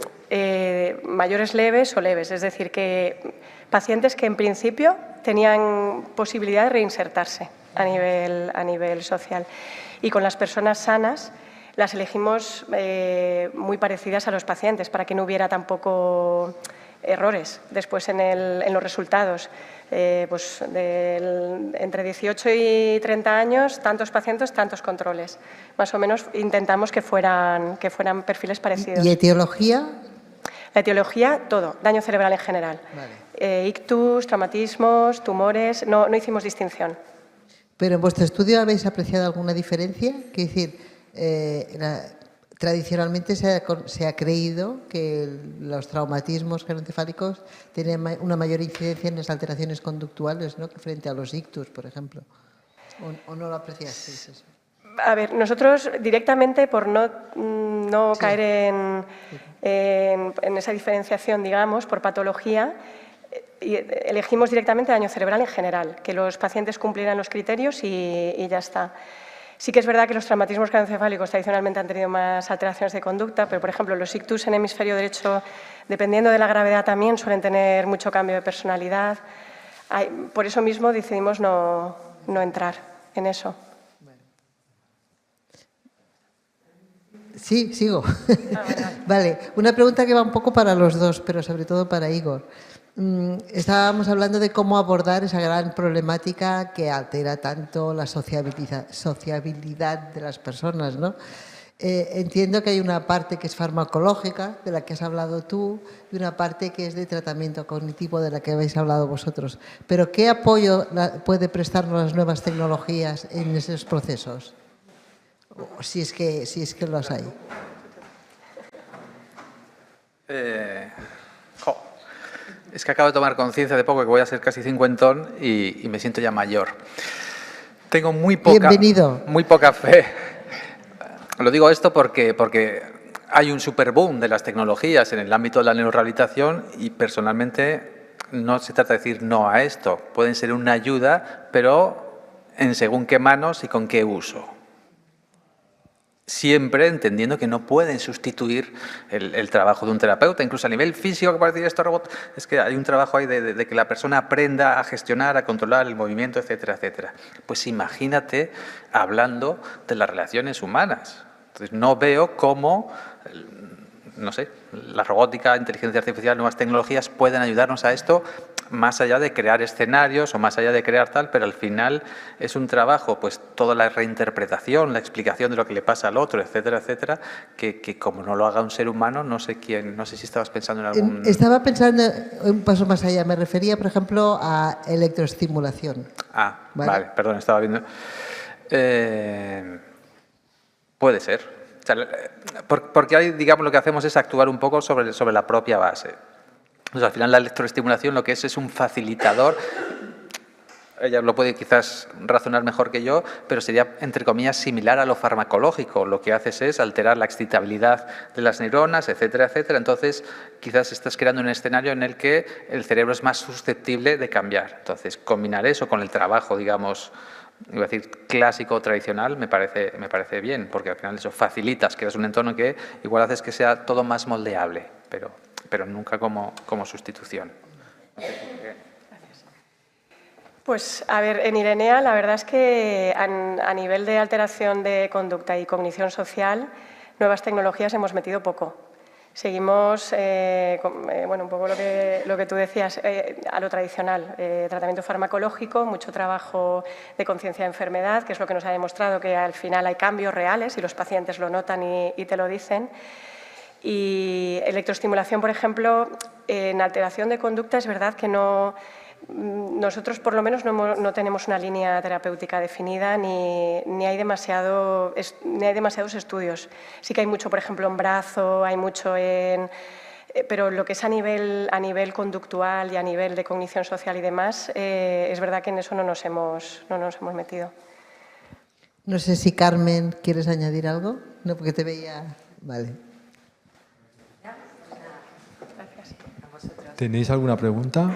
mayores leves o leves, es decir, que pacientes que en principio tenían posibilidad de reinsertarse a nivel social. Y con las personas sanas las elegimos muy parecidas a los pacientes para que no hubiera tampoco errores después en los resultados. Pues entre 18 y 30 años, tantos pacientes, tantos controles. Más o menos intentamos que fueran perfiles parecidos. ¿Y etiología? La etiología, todo, daño cerebral en general. Vale. Ictus, traumatismos, tumores, no hicimos distinción. ¿Pero en vuestro estudio habéis apreciado alguna diferencia? Quiero decir, tradicionalmente se ha creído que los traumatismos geroencefálicos tienen una mayor incidencia en las alteraciones conductuales, ¿no?, que frente a los ictus, por ejemplo. ¿O no lo apreciasteis eso? A ver, nosotros directamente, por no Sí. caer en esa diferenciación, digamos, por patología, elegimos directamente daño cerebral en general, que los pacientes cumplieran los criterios y ya está. Sí que es verdad que los traumatismos craneoencefálicos tradicionalmente han tenido más alteraciones de conducta, pero, por ejemplo, los ictus en hemisferio derecho, dependiendo de la gravedad también, suelen tener mucho cambio de personalidad. Por eso mismo decidimos no entrar en eso. Sí, sigo. Vale, una pregunta que va un poco para los dos, pero sobre todo para Igor. Estábamos hablando de cómo abordar esa gran problemática que altera tanto la sociabilidad de las personas, ¿no? Entiendo que hay una parte que es farmacológica, de la que has hablado tú, y una parte que es de tratamiento cognitivo, de la que habéis hablado vosotros. Pero ¿qué apoyo puede prestarnos las nuevas tecnologías en esos procesos? Si es que los hay. Es que acabo de tomar conciencia de poco que voy a ser casi cincuentón y me siento ya mayor. Tengo muy poca fe. Lo digo esto porque hay un superboom de las tecnologías en el ámbito de la neurorehabilitación y personalmente no se trata de decir no a esto. Pueden ser una ayuda, pero en según qué manos y con qué uso. Siempre entendiendo que no pueden sustituir el trabajo de un terapeuta, incluso a nivel físico, que parece esto robot, es que hay un trabajo ahí de que la persona aprenda a gestionar, a controlar el movimiento, etcétera, etcétera. Pues imagínate hablando de las relaciones humanas. Entonces no veo cómo, no sé, la robótica, inteligencia artificial, nuevas tecnologías pueden ayudarnos a esto, más allá de crear escenarios o más allá de crear tal, pero al final es un trabajo, pues toda la reinterpretación, la explicación de lo que le pasa al otro, etcétera, etcétera, que como no lo haga un ser humano, no sé si estabas pensando en algún... Estaba pensando un paso más allá, me refería, por ejemplo, a electroestimulación. Vale, perdón, estaba viendo... puede ser. O sea, porque ahí, digamos, lo que hacemos es actuar un poco sobre la propia base. Pues al final la electroestimulación lo que es un facilitador, ella lo puede quizás razonar mejor que yo, pero sería, entre comillas, similar a lo farmacológico. Lo que haces es alterar la excitabilidad de las neuronas, etcétera, etcétera. Entonces, quizás estás creando un escenario en el que el cerebro es más susceptible de cambiar. Entonces, combinar eso con el trabajo, digamos, iba a decir clásico o tradicional, me parece bien, porque al final eso facilitas, creas un entorno que igual haces que sea todo más moldeable, pero nunca como sustitución. Pues, a ver, en Irenea la verdad es que a nivel de alteración de conducta y cognición social, nuevas tecnologías hemos metido poco. Seguimos, bueno, un poco lo que tú decías, a lo tradicional, tratamiento farmacológico, mucho trabajo de conciencia de enfermedad, que es lo que nos ha demostrado que al final hay cambios reales y los pacientes lo notan y te lo dicen. Y electroestimulación, por ejemplo, en alteración de conducta es verdad que nosotros por lo menos no tenemos una línea terapéutica definida ni hay demasiados estudios. Sí que hay mucho, por ejemplo, en brazo, hay mucho pero lo que es a nivel conductual y a nivel de cognición social y demás, es verdad que en eso no nos hemos metido. No sé si Carmen, ¿quieres añadir algo? No, porque te veía... Vale. ¿Tenéis alguna pregunta?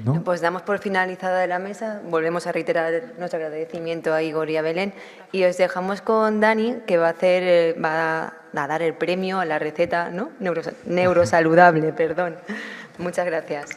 ¿No? Pues damos por finalizada de la mesa. Volvemos a reiterar nuestro agradecimiento a Igor y a Belén. Y os dejamos con Dani, que va a dar el premio a la receta, ¿no? Neurosaludable, perdón. Muchas gracias.